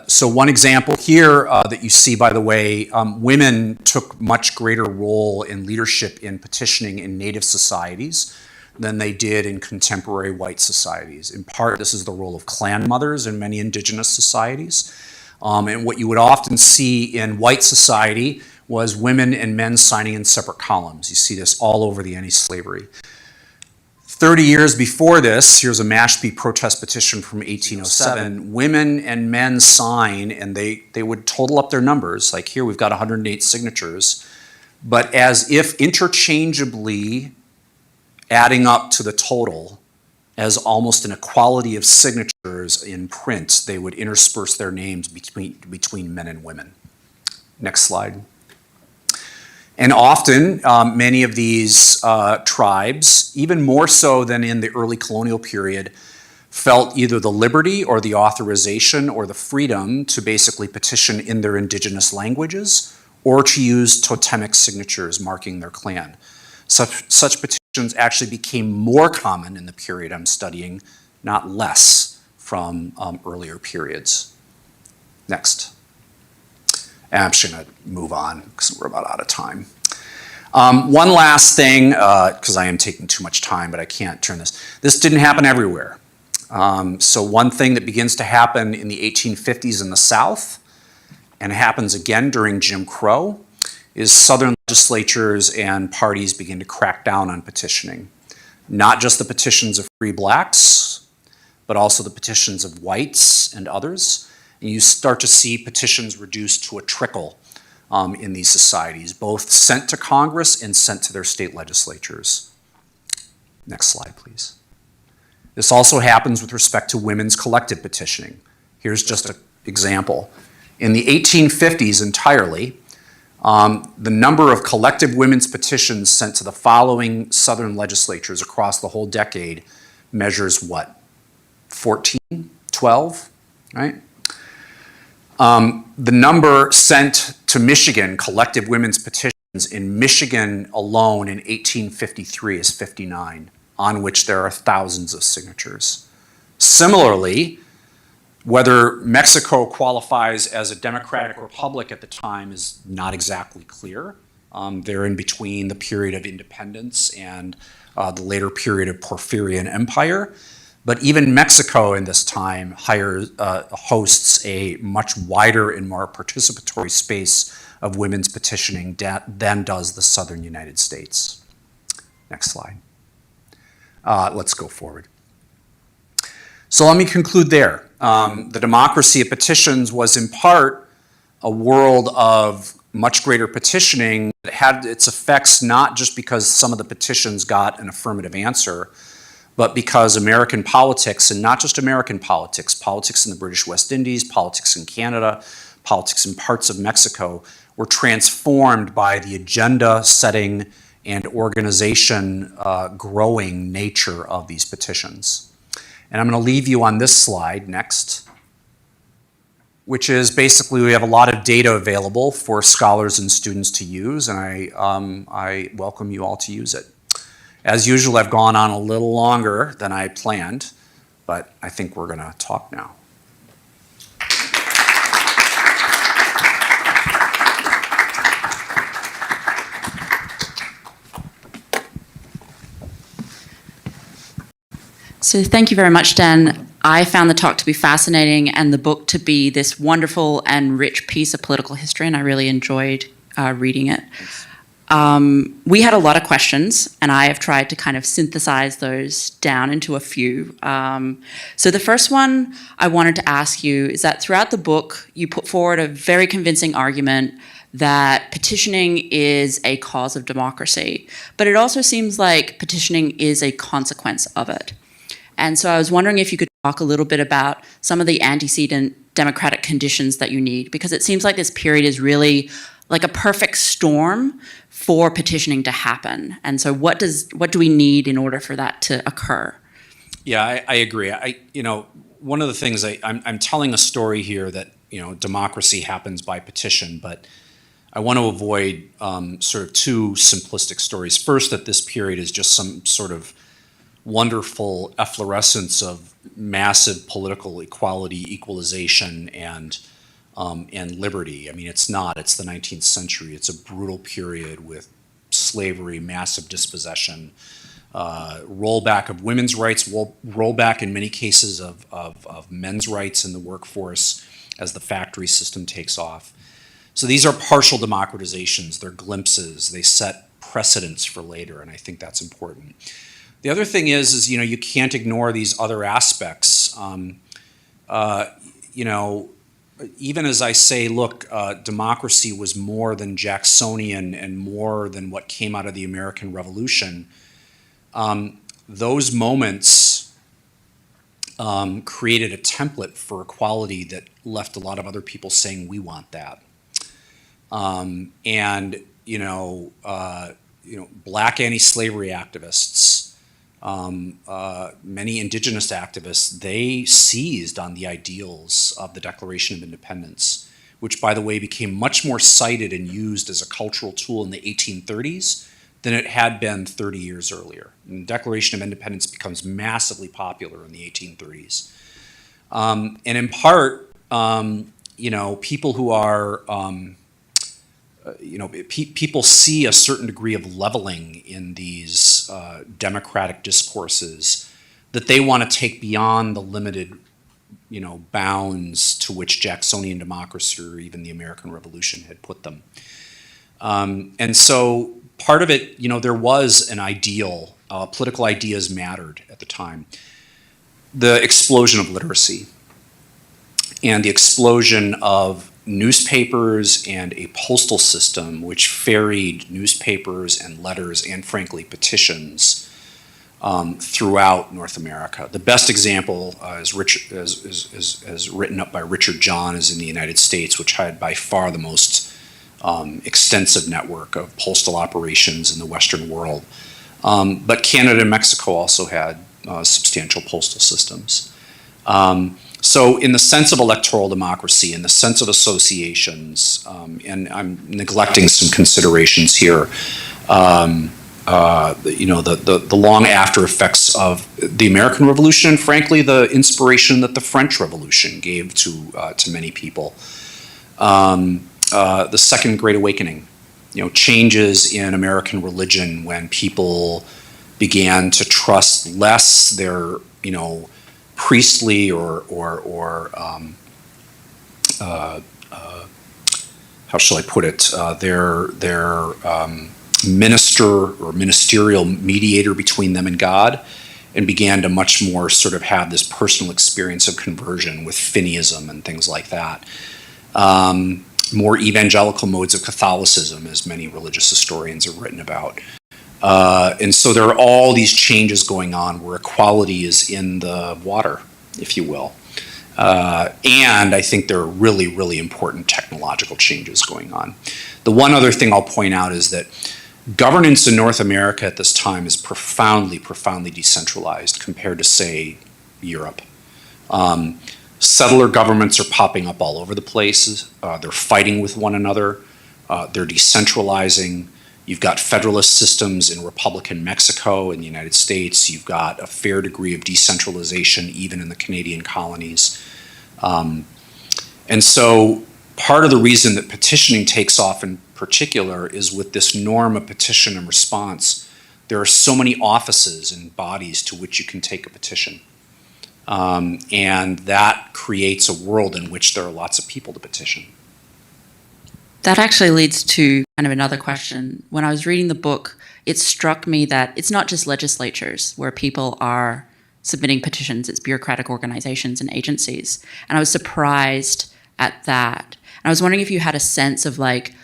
So one example here that you see, by the way, women took much greater role in leadership in petitioning in Native societies than they did in contemporary white societies. In part, this is the role of clan mothers in many indigenous societies. And what you would often see in white society was women and men signing in separate columns. You see this all over the anti-slavery. 30 years before this, here's a Mashpee protest petition from 1807. Women and men sign, and they would total up their numbers. Like here, we've got 108 signatures. But as if interchangeably adding up to the total as almost an equality of signatures in print, they would intersperse their names between men and women. Next slide. And often, many of these tribes, even more so than in the early colonial period, felt either the liberty or the authorization or the freedom to basically petition in their indigenous languages or to use totemic signatures marking their clan. Such petitions actually became more common in the period I'm studying, not less from earlier periods. Next. And I'm just going to move on because we're about out of time. One last thing, because I am taking too much time, but I can't turn this. This didn't happen everywhere. So one thing that begins to happen in the 1850s in the South, and happens again during Jim Crow, is Southern legislatures and parties begin to crack down on petitioning. Not just the petitions of free blacks, but also the petitions of whites and others. And you start to see petitions reduced to a trickle in these societies, both sent to Congress and sent to their state legislatures. Next slide, please. This also happens with respect to women's collective petitioning. Here's just an example. In the 1850s entirely, the number of collective women's petitions sent to the following Southern legislatures across the whole decade measures what? 14, 12, right? The number sent to Michigan, collective women's petitions in Michigan alone in 1853 is 59, on which there are thousands of signatures. Similarly, whether Mexico qualifies as a democratic republic at the time is not exactly clear. They're in between the period of independence and the later period of Porfirian Empire. But even Mexico in this time hosts a much wider and more participatory space of women's petitioning than does the southern United States. Next slide. Let's go forward. So let me conclude there. The democracy of petitions was in part a world of much greater petitioning that had its effects not just because some of the petitions got an affirmative answer, but because American politics, and not just American politics, politics in the British West Indies, politics in Canada, politics in parts of Mexico, were transformed by the agenda setting and organization growing nature of these petitions. And I'm going to leave you on this slide next, which is basically we have a lot of data available for scholars and students to use, and I welcome you all to use it. As usual, I've gone on a little longer than I planned, but I think we're going to talk now.
So thank you very much, Dan. I found the talk to be fascinating and the book to be this wonderful and rich piece of political history, and I really enjoyed reading it. We had a lot of questions, and I have tried to kind of synthesize those down into a few. So the first one I wanted to ask you is that throughout the book, you put forward a very convincing argument that petitioning is a cause of democracy, but it also seems like petitioning is a consequence of it. And so I was wondering if you could talk a little bit about some of the antecedent democratic conditions that you need, because it seems like this period is really like a perfect storm for petitioning to happen. And so what do we need in order for that to occur?
Yeah, I agree. One of the things I'm telling a story here that, democracy happens by petition, but I want to avoid sort of two simplistic stories. First, that this period is just some sort of wonderful efflorescence of massive political equality, equalization, and liberty. I mean, it's not. It's the 19th century. It's a brutal period with slavery, massive dispossession, rollback of women's rights, rollback in many cases of men's rights in the workforce as the factory system takes off. So these are partial democratizations. They're glimpses. They set precedents for later, and I think that's important. The other thing is you can't ignore these other aspects. Even as I say, look, democracy was more than Jacksonian and more than what came out of the American Revolution. Those moments created a template for equality that left a lot of other people saying, we want that. Black anti-slavery activists, many indigenous activists, they seized on the ideals of the Declaration of Independence, which, by the way, became much more cited and used as a cultural tool in the 1830s than it had been 30 years earlier. And the Declaration of Independence becomes massively popular in the 1830s. And in part, people who are people see a certain degree of leveling in these democratic discourses that they want to take beyond the limited, bounds to which Jacksonian democracy or even the American Revolution had put them. And so part of it, there was an ideal, political ideas mattered at the time. The explosion of literacy and the explosion of newspapers and a postal system which ferried newspapers and letters and, frankly, petitions throughout North America. The best example is written up by Richard John is in the United States, which had by far the most extensive network of postal operations in the Western world. But Canada and Mexico also had substantial postal systems. So in the sense of electoral democracy, in the sense of associations, and I'm neglecting some considerations here, the long after effects of the American Revolution, and frankly, the inspiration that the French Revolution gave to many people. The Second Great Awakening, changes in American religion when people began to trust less their, priestly or how shall I put it, their minister or ministerial mediator between them and God, and began to much more sort of have this personal experience of conversion with Finneyism and things like that. More evangelical modes of Catholicism, as many religious historians have written about. And so there are all these changes going on where equality is in the water, if you will. And I think there are really, really important technological changes going on. The one other thing I'll point out is that governance in North America at this time is profoundly, profoundly decentralized compared to, say, Europe. Settler governments are popping up all over the place. They're fighting with one another. They're decentralizing. You've got federalist systems in Republican Mexico and the United States. You've got a fair degree of decentralization even in the Canadian colonies. And so part of the reason that petitioning takes off in particular is with this norm of petition and response. There are so many offices and bodies to which you can take a petition. And that creates a world in which there are lots of people to petition.
That actually leads to kind of another question. When I was reading the book, it struck me that it's not just legislatures where people are submitting petitions, it's bureaucratic organizations and agencies. And I was surprised at that. And I was wondering if you had a sense of like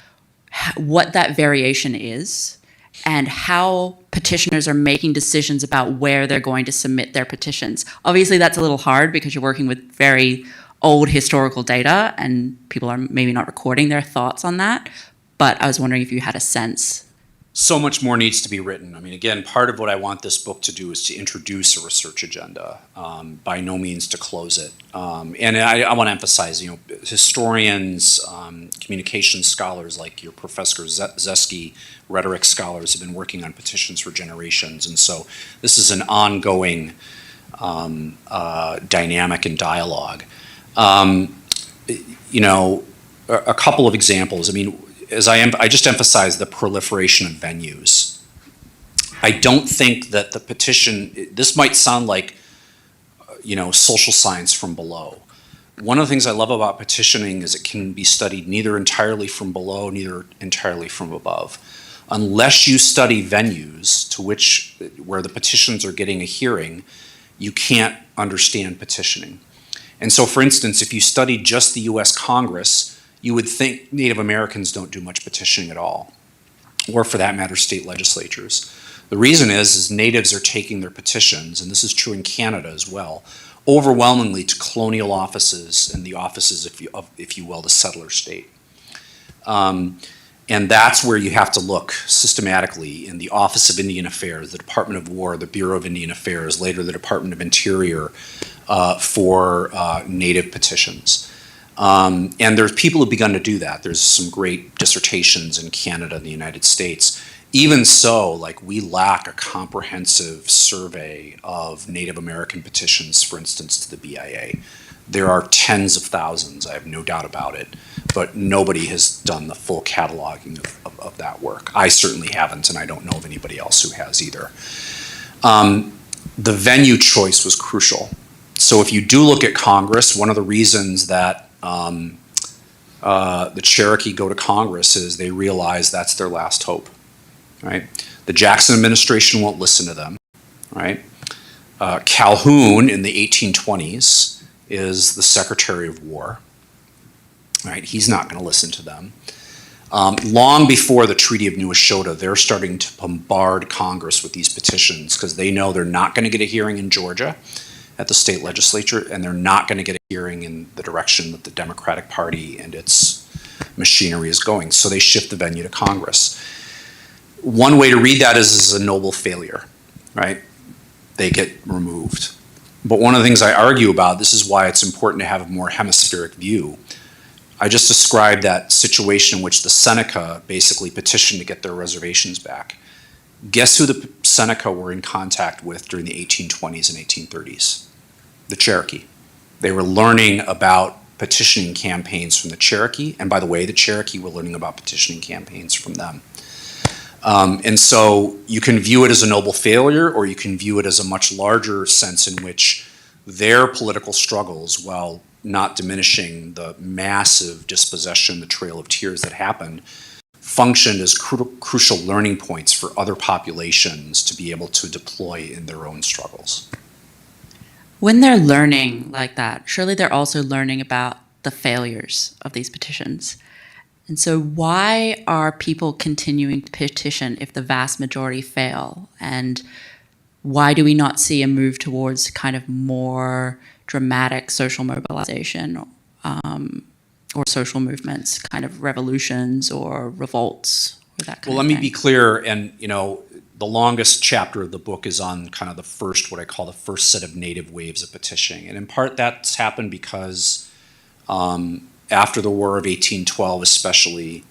what that variation is and how petitioners are making decisions about where they're going to submit their petitions. Obviously, that's a little hard because you're working with very old historical data and people are maybe not recording their thoughts on that. But I was wondering if you had a sense.
So much more needs to be written. I mean, again, part of what I want this book to do is to introduce a research agenda, by no means to close it. And I want to emphasize, historians, communications scholars like your Professor Zeski, rhetoric scholars have been working on petitions for generations. And so this is an ongoing dynamic and dialogue. A couple of examples. I mean, I just emphasized the proliferation of venues. I don't think that the petition, this might sound like, social science from below. One of the things I love about petitioning is it can be studied neither entirely from below, neither entirely from above. Unless you study venues where the petitions are getting a hearing, you can't understand petitioning. And so, for instance, if you studied just the US Congress, you would think Native Americans don't do much petitioning at all, or for that matter, state legislatures. The reason is natives are taking their petitions, and this is true in Canada as well, overwhelmingly to colonial offices and the offices, if you will, the settler state. And that's where you have to look systematically in the Office of Indian Affairs, the Department of War, the Bureau of Indian Affairs, later the Department of Interior, for native petitions. And there's people who've begun to do that. There's some great dissertations in Canada and the United States. Even so, we lack a comprehensive survey of Native American petitions, for instance, to the BIA. There are tens of thousands, I have no doubt about it, but nobody has done the full cataloging of that work. I certainly haven't, and I don't know of anybody else who has either. The venue choice was crucial. So if you do look at Congress, one of the reasons that the Cherokee go to Congress is they realize that's their last hope, right? The Jackson administration won't listen to them, right? Calhoun in the 1820s is the Secretary of War. right? He's not going to listen to them. Long before the Treaty of New Eshota, they're starting to bombard Congress with these petitions because they know they're not going to get a hearing in Georgia at the state legislature, and they're not going to get a hearing in the direction that the Democratic Party and its machinery is going. So they shift the venue to Congress. One way to read that is a noble failure, right? They get removed. But one of the things I argue about, this is why it's important to have a more hemispheric view. I just described that situation in which the Seneca basically petitioned to get their reservations back. Guess who the Seneca were in contact with during the 1820s and 1830s? The Cherokee. They were learning about petitioning campaigns from the Cherokee, and by the way, the Cherokee were learning about petitioning campaigns from them. And so you can view it as a noble failure, or you can view it as a much larger sense in which their political struggles, while not diminishing the massive dispossession, the Trail of Tears that happened, functioned as crucial learning points for other populations to be able to deploy in their own struggles.
When they're learning like that, surely they're also learning about the failures of these petitions. And so why are people continuing to petition if the vast majority fail? And why do we not see a move towards kind of more dramatic social mobilization or social movements, kind of revolutions or revolts or that kind of thing?
Well, let me be clear, and the longest chapter of the book is on kind of the first, what I call the first set of native waves of petitioning. And in part that's happened because after the War of 1812 especially,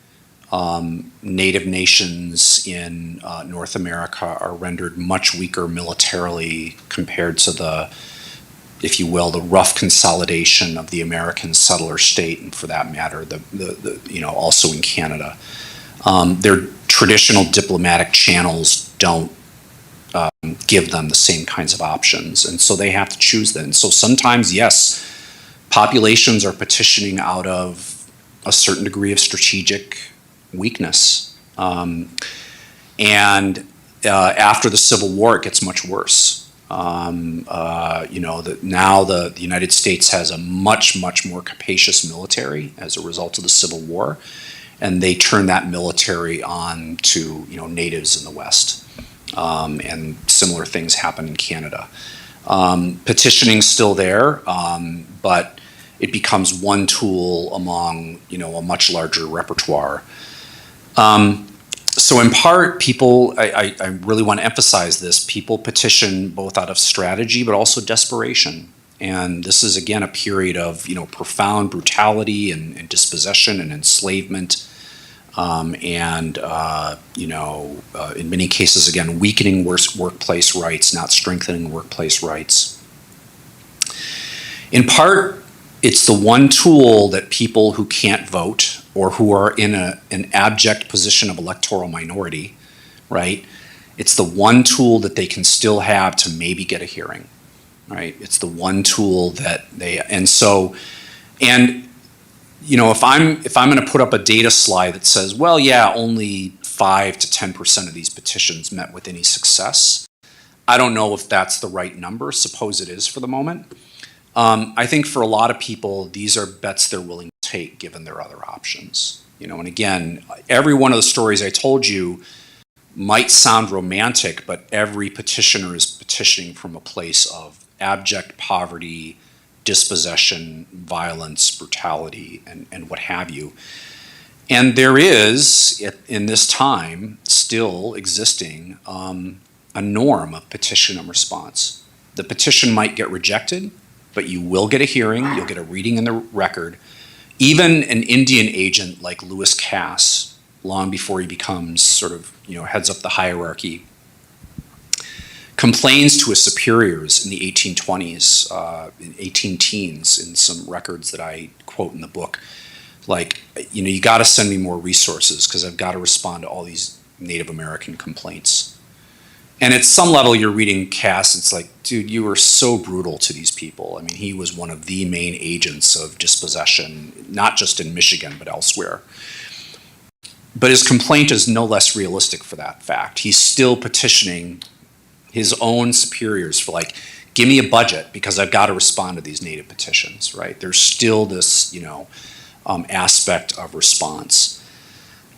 native nations in North America are rendered much weaker militarily compared to the, if you will, the rough consolidation of the American settler state, and for that matter, also in Canada. Their traditional diplomatic channels don't give them the same kinds of options, and so they have to choose then. So sometimes, yes, populations are petitioning out of a certain degree of strategic weakness. And after the Civil War, it gets much worse. Now the United States has a much, much more capacious military as a result of the Civil War, and they turn that military on to natives in the West. And similar things happen in Canada. Petitioning's still there, but it becomes one tool among a much larger repertoire. So in part, people, I really want to emphasize this, people petition both out of strategy but also desperation. And this is, again, a period of profound brutality and dispossession and enslavement, in many cases, again, weakening workplace rights, not strengthening workplace rights. In part, it's the one tool that people who can't vote or who are in an abject position of electoral minority, right? It's the one tool that they can still have to maybe get a hearing, right? It's the one tool that if I'm going to put up a data slide that says, well, yeah, only 5 to 10% of these petitions met with any success, I don't know if that's the right number. Suppose it is for the moment. I think for a lot of people, these are bets they're willing to take given their other options. And again, every one of the stories I told you might sound romantic, but every petitioner is petitioning from a place of abject poverty, dispossession, violence, brutality, and what have you. And there is, in this time, still existing a norm of petition and response. The petition might get rejected, but you will get a hearing, you'll get a reading in the record. Even an Indian agent like Lewis Cass, long before he becomes sort of, heads up the hierarchy, complains to his superiors in the 1820s, in 18 teens, in some records that I quote in the book, like, you got to send me more resources because I've got to respond to all these Native American complaints. And at some level, you're reading Cass, it's like, dude, you were so brutal to these people. I mean, he was one of the main agents of dispossession, not just in Michigan, but elsewhere. But his complaint is no less realistic for that fact. He's still petitioning his own superiors for, like, give me a budget because I've got to respond to these Native petitions, right? There's still this, aspect of response.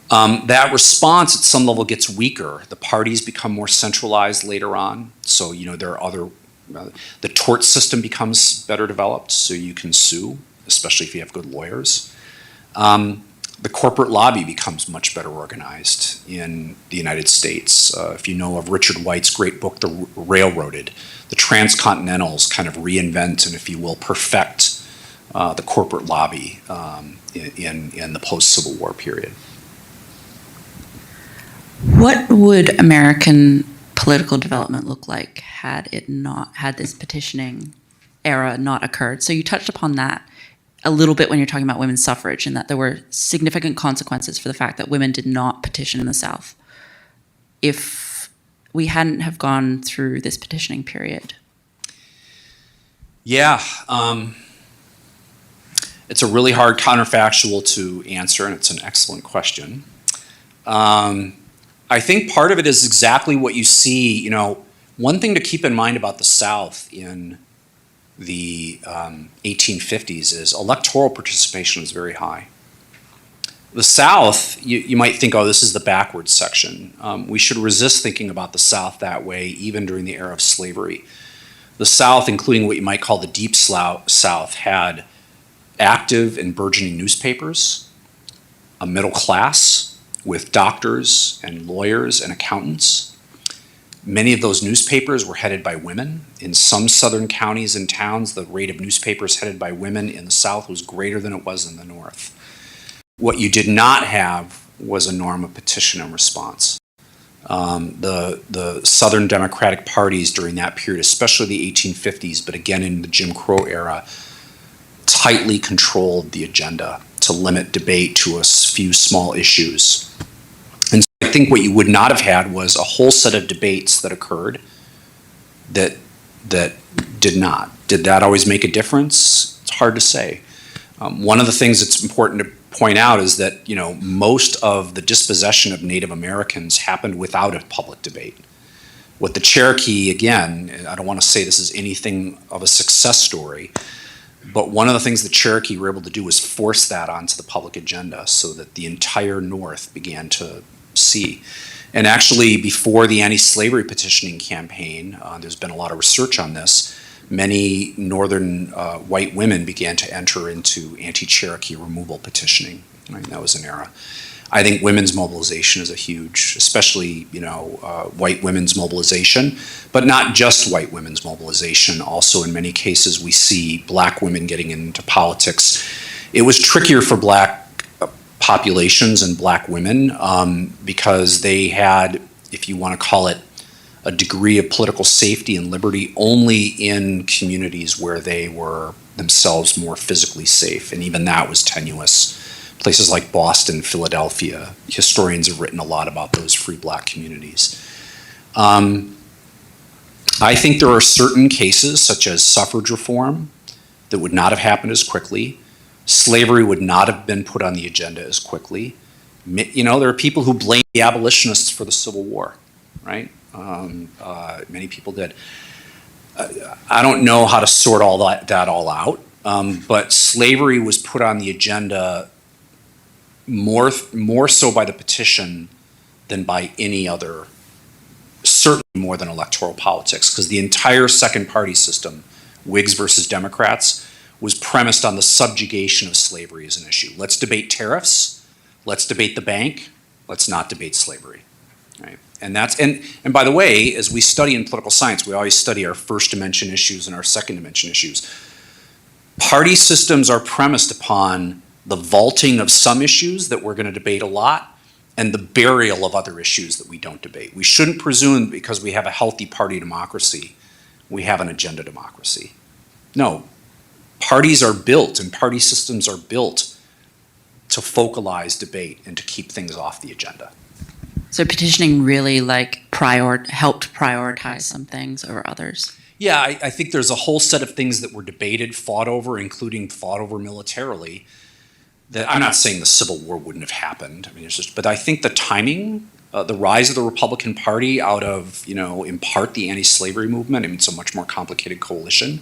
That response at some level gets weaker. The parties become more centralized later on. So, there are other, the tort system becomes better developed, so you can sue, especially if you have good lawyers. The corporate lobby becomes much better organized in the United States. If you know of Richard White's great book, The Railroaded, the transcontinentals kind of reinvent and, if you will, perfect the corporate lobby in the post-Civil War period.
What would American political development look like had this petitioning era not occurred? So you touched upon that a little bit when you're talking about women's suffrage, and that there were significant consequences for the fact that women did not petition in the South. If we hadn't have gone through this petitioning period.
Yeah, it's a really hard counterfactual to answer, and it's an excellent question. I think part of it is exactly what you see. One thing to keep in mind about the South in the 1850s is electoral participation was very high. The South, you might think, oh, this is the backwards section. We should resist thinking about the South that way, even during the era of slavery. The South, including what you might call the Deep South, had active and burgeoning newspapers, a middle class with doctors and lawyers and accountants. Many of those newspapers were headed by women. In some southern counties and towns, the rate of newspapers headed by women in the South was greater than it was in the North. What you did not have was a norm of petition and response. The Southern Democratic parties during that period, especially the 1850s, but again in the Jim Crow era, tightly controlled the agenda to limit debate to a few small issues. And so I think what you would not have had was a whole set of debates that occurred that did not. Did that always make a difference? It's hard to say. One of the things that's important to point out is that most of the dispossession of Native Americans happened without a public debate. What the Cherokee, again, I don't want to say this is anything of a success story, but one of the things the Cherokee were able to do was force that onto the public agenda so that the entire North began to see. And actually, before the anti-slavery petitioning campaign, there's been a lot of research on this, many northern white women began to enter into anti-Cherokee removal petitioning. Right? That was an era. I think women's mobilization is a huge, especially white women's mobilization, but not just white women's mobilization. Also, in many cases, we see black women getting into politics. It was trickier for black populations and black women because they had, if you want to call it, a degree of political safety and liberty only in communities where they were themselves more physically safe, and even that was tenuous. Places like Boston, Philadelphia, historians have written a lot about those free black communities. I think there are certain cases, such as suffrage reform, that would not have happened as quickly. Slavery would not have been put on the agenda as quickly. There are people who blame the abolitionists for the Civil War, right? Many people did. I don't know how to sort all that all out, but slavery was put on the agenda more so by the petition than by any other, certainly more than electoral politics, because the entire second party system, Whigs versus Democrats, was premised on the subjugation of slavery as an issue. Let's debate tariffs, let's debate the bank, let's not debate slavery. Right? And by the way, as we study in political science, we always study our first dimension issues and our second dimension issues. Party systems are premised upon the vaulting of some issues that we're going to debate a lot and the burial of other issues that we don't debate. We shouldn't presume because we have a healthy party democracy, we have an agenda democracy. No, parties are built and party systems are built to focalize debate and to keep things off the agenda.
So petitioning really helped prioritize some things over others?
Yeah, I think there's a whole set of things that were debated, fought over, including fought over militarily, that I'm not saying the Civil War wouldn't have happened. I mean, but I think the timing, the rise of the Republican Party out of, in part the anti-slavery movement, I mean, it's a much more complicated coalition.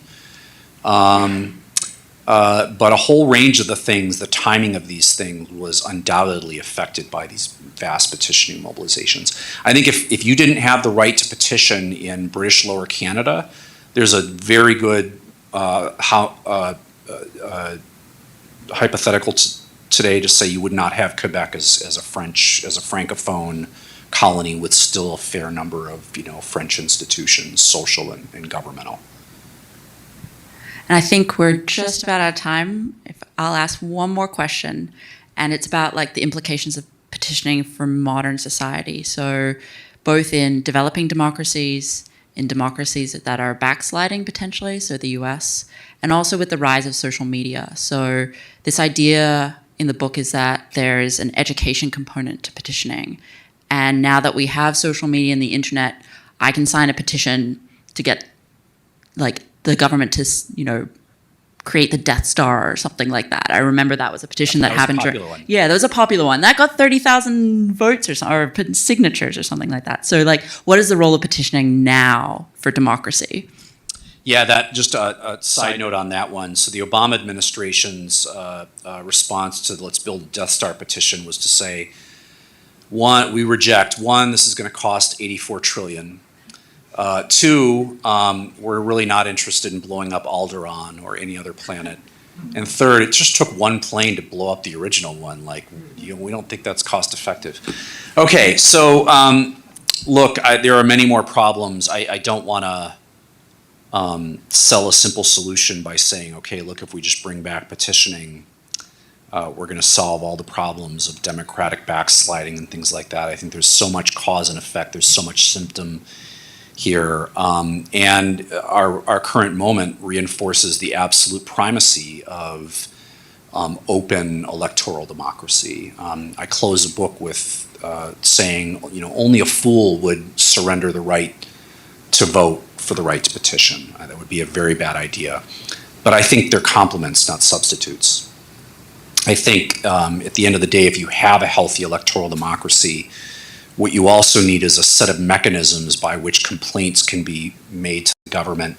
But a whole range of the things, the timing of these things was undoubtedly affected by these vast petitioning mobilizations. I think if you didn't have the right to petition in British Lower Canada, there's a very good hypothetical today to say you would not have Quebec as a francophone colony with still a fair number of French institutions, social and governmental.
And I think we're just about out of time. If I'll ask one more question, and it's about like the implications of petitioning for modern society. So both in developing democracies, in democracies that are backsliding potentially, so the US, and also with the rise of social media. So this idea in the book is that there's an education component to petitioning. And now that we have social media and the internet, I can sign a petition to get like the government to, create the Death Star or something like that. I remember that was a petition that happened. Yeah, that was a popular one. That got 30,000 votes or signatures or something like that. So like, what is the role of petitioning now for democracy?
Yeah, that just a side note on that one. So the Obama administration's response to the Let's Build a Death Star petition was to say, one, we reject. One, this is going to cost $84 trillion. Two, we're really not interested in blowing up Alderaan or any other planet. And third, it just took one plane to blow up the original one. Like, we don't think that's cost effective. Okay, so look, there are many more problems. I don't want to sell a simple solution by saying, okay, look, if we just bring back petitioning, we're going to solve all the problems of democratic backsliding and things like that. I think there's so much cause and effect. There's so much symptom here. And our current moment reinforces the absolute primacy of open electoral democracy. I close the book with saying, only a fool would surrender the right to vote for the right to petition. That would be a very bad idea. But I think they're complements, not substitutes. I think at the end of the day, if you have a healthy electoral democracy, what you also need is a set of mechanisms by which complaints can be made to the government,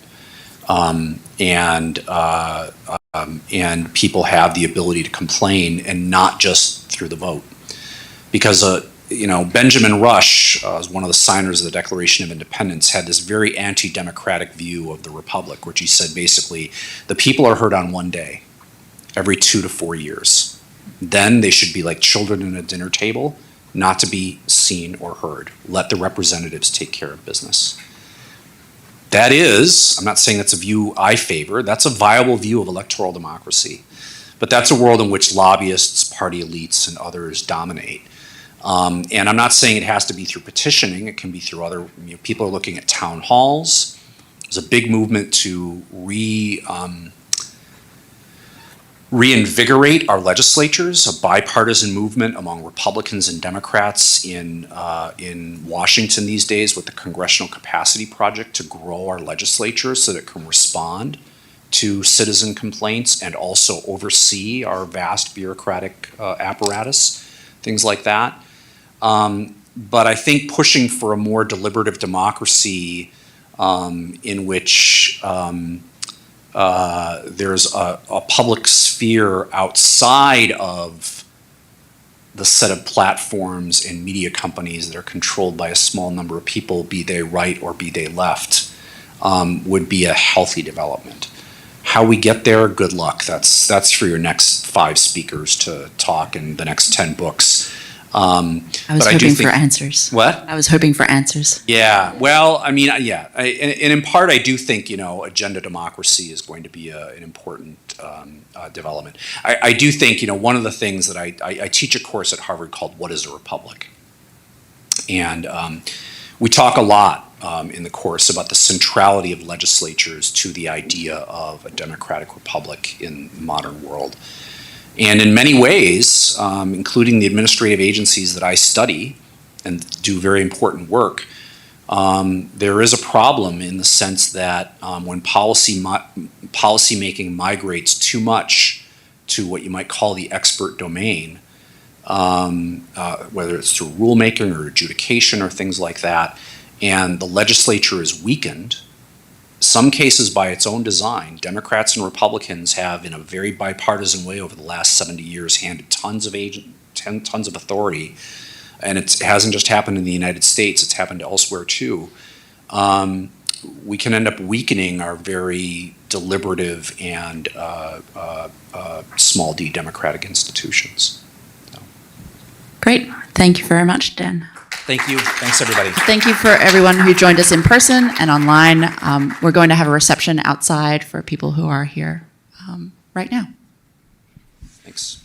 and people have the ability to complain, and not just through the vote. Because Benjamin Rush, one of the signers of the Declaration of Independence, had this very anti-democratic view of the Republic, which he said basically, the people are heard on one day, every 2 to 4 years. Then they should be like children at a dinner table, not to be seen or heard. Let the representatives take care of business. That is, I'm not saying that's a view I favor, that's a viable view of electoral democracy. But that's a world in which lobbyists, party elites, and others dominate. And I'm not saying it has to be through petitioning, it can be through other, people are looking at town halls. There's a big movement to reinvigorate our legislatures, a bipartisan movement among Republicans and Democrats in Washington these days with the Congressional Capacity Project to grow our legislature so that it can respond to citizen complaints and also oversee our vast bureaucratic apparatus, things like that. But I think pushing for a more deliberative democracy in which there's a public sphere outside of the set of platforms and media companies that are controlled by a small number of people, be they right or be they left, would be a healthy development. How we get there, good luck. That's for your next 5 speakers to talk and the next 10 books.
I was hoping for answers.
What?
I was hoping for answers.
Yeah, well, I mean, yeah. And in part, I do think, agenda democracy is going to be an important development. I do think, one of the things that I teach a course at Harvard called What is a Republic? And we talk a lot in the course about the centrality of legislatures to the idea of a democratic republic in the modern world. And in many ways, including the administrative agencies that I study and do very important work, there is a problem in the sense that when policy making migrates too much to what you might call the expert domain, whether it's through rulemaking or adjudication or things like that, and the legislature is weakened, some cases by its own design, Democrats and Republicans have, in a very bipartisan way over the last 70 years, handed tons of authority, and it hasn't just happened in the United States, it's happened elsewhere too. We can end up weakening our very deliberative and small d democratic institutions.
Great. Thank you very much, Dan.
Thank you. Thanks, everybody.
Thank you for everyone who joined us in person and online. We're going to have a reception outside for people who are here right now.
Thanks.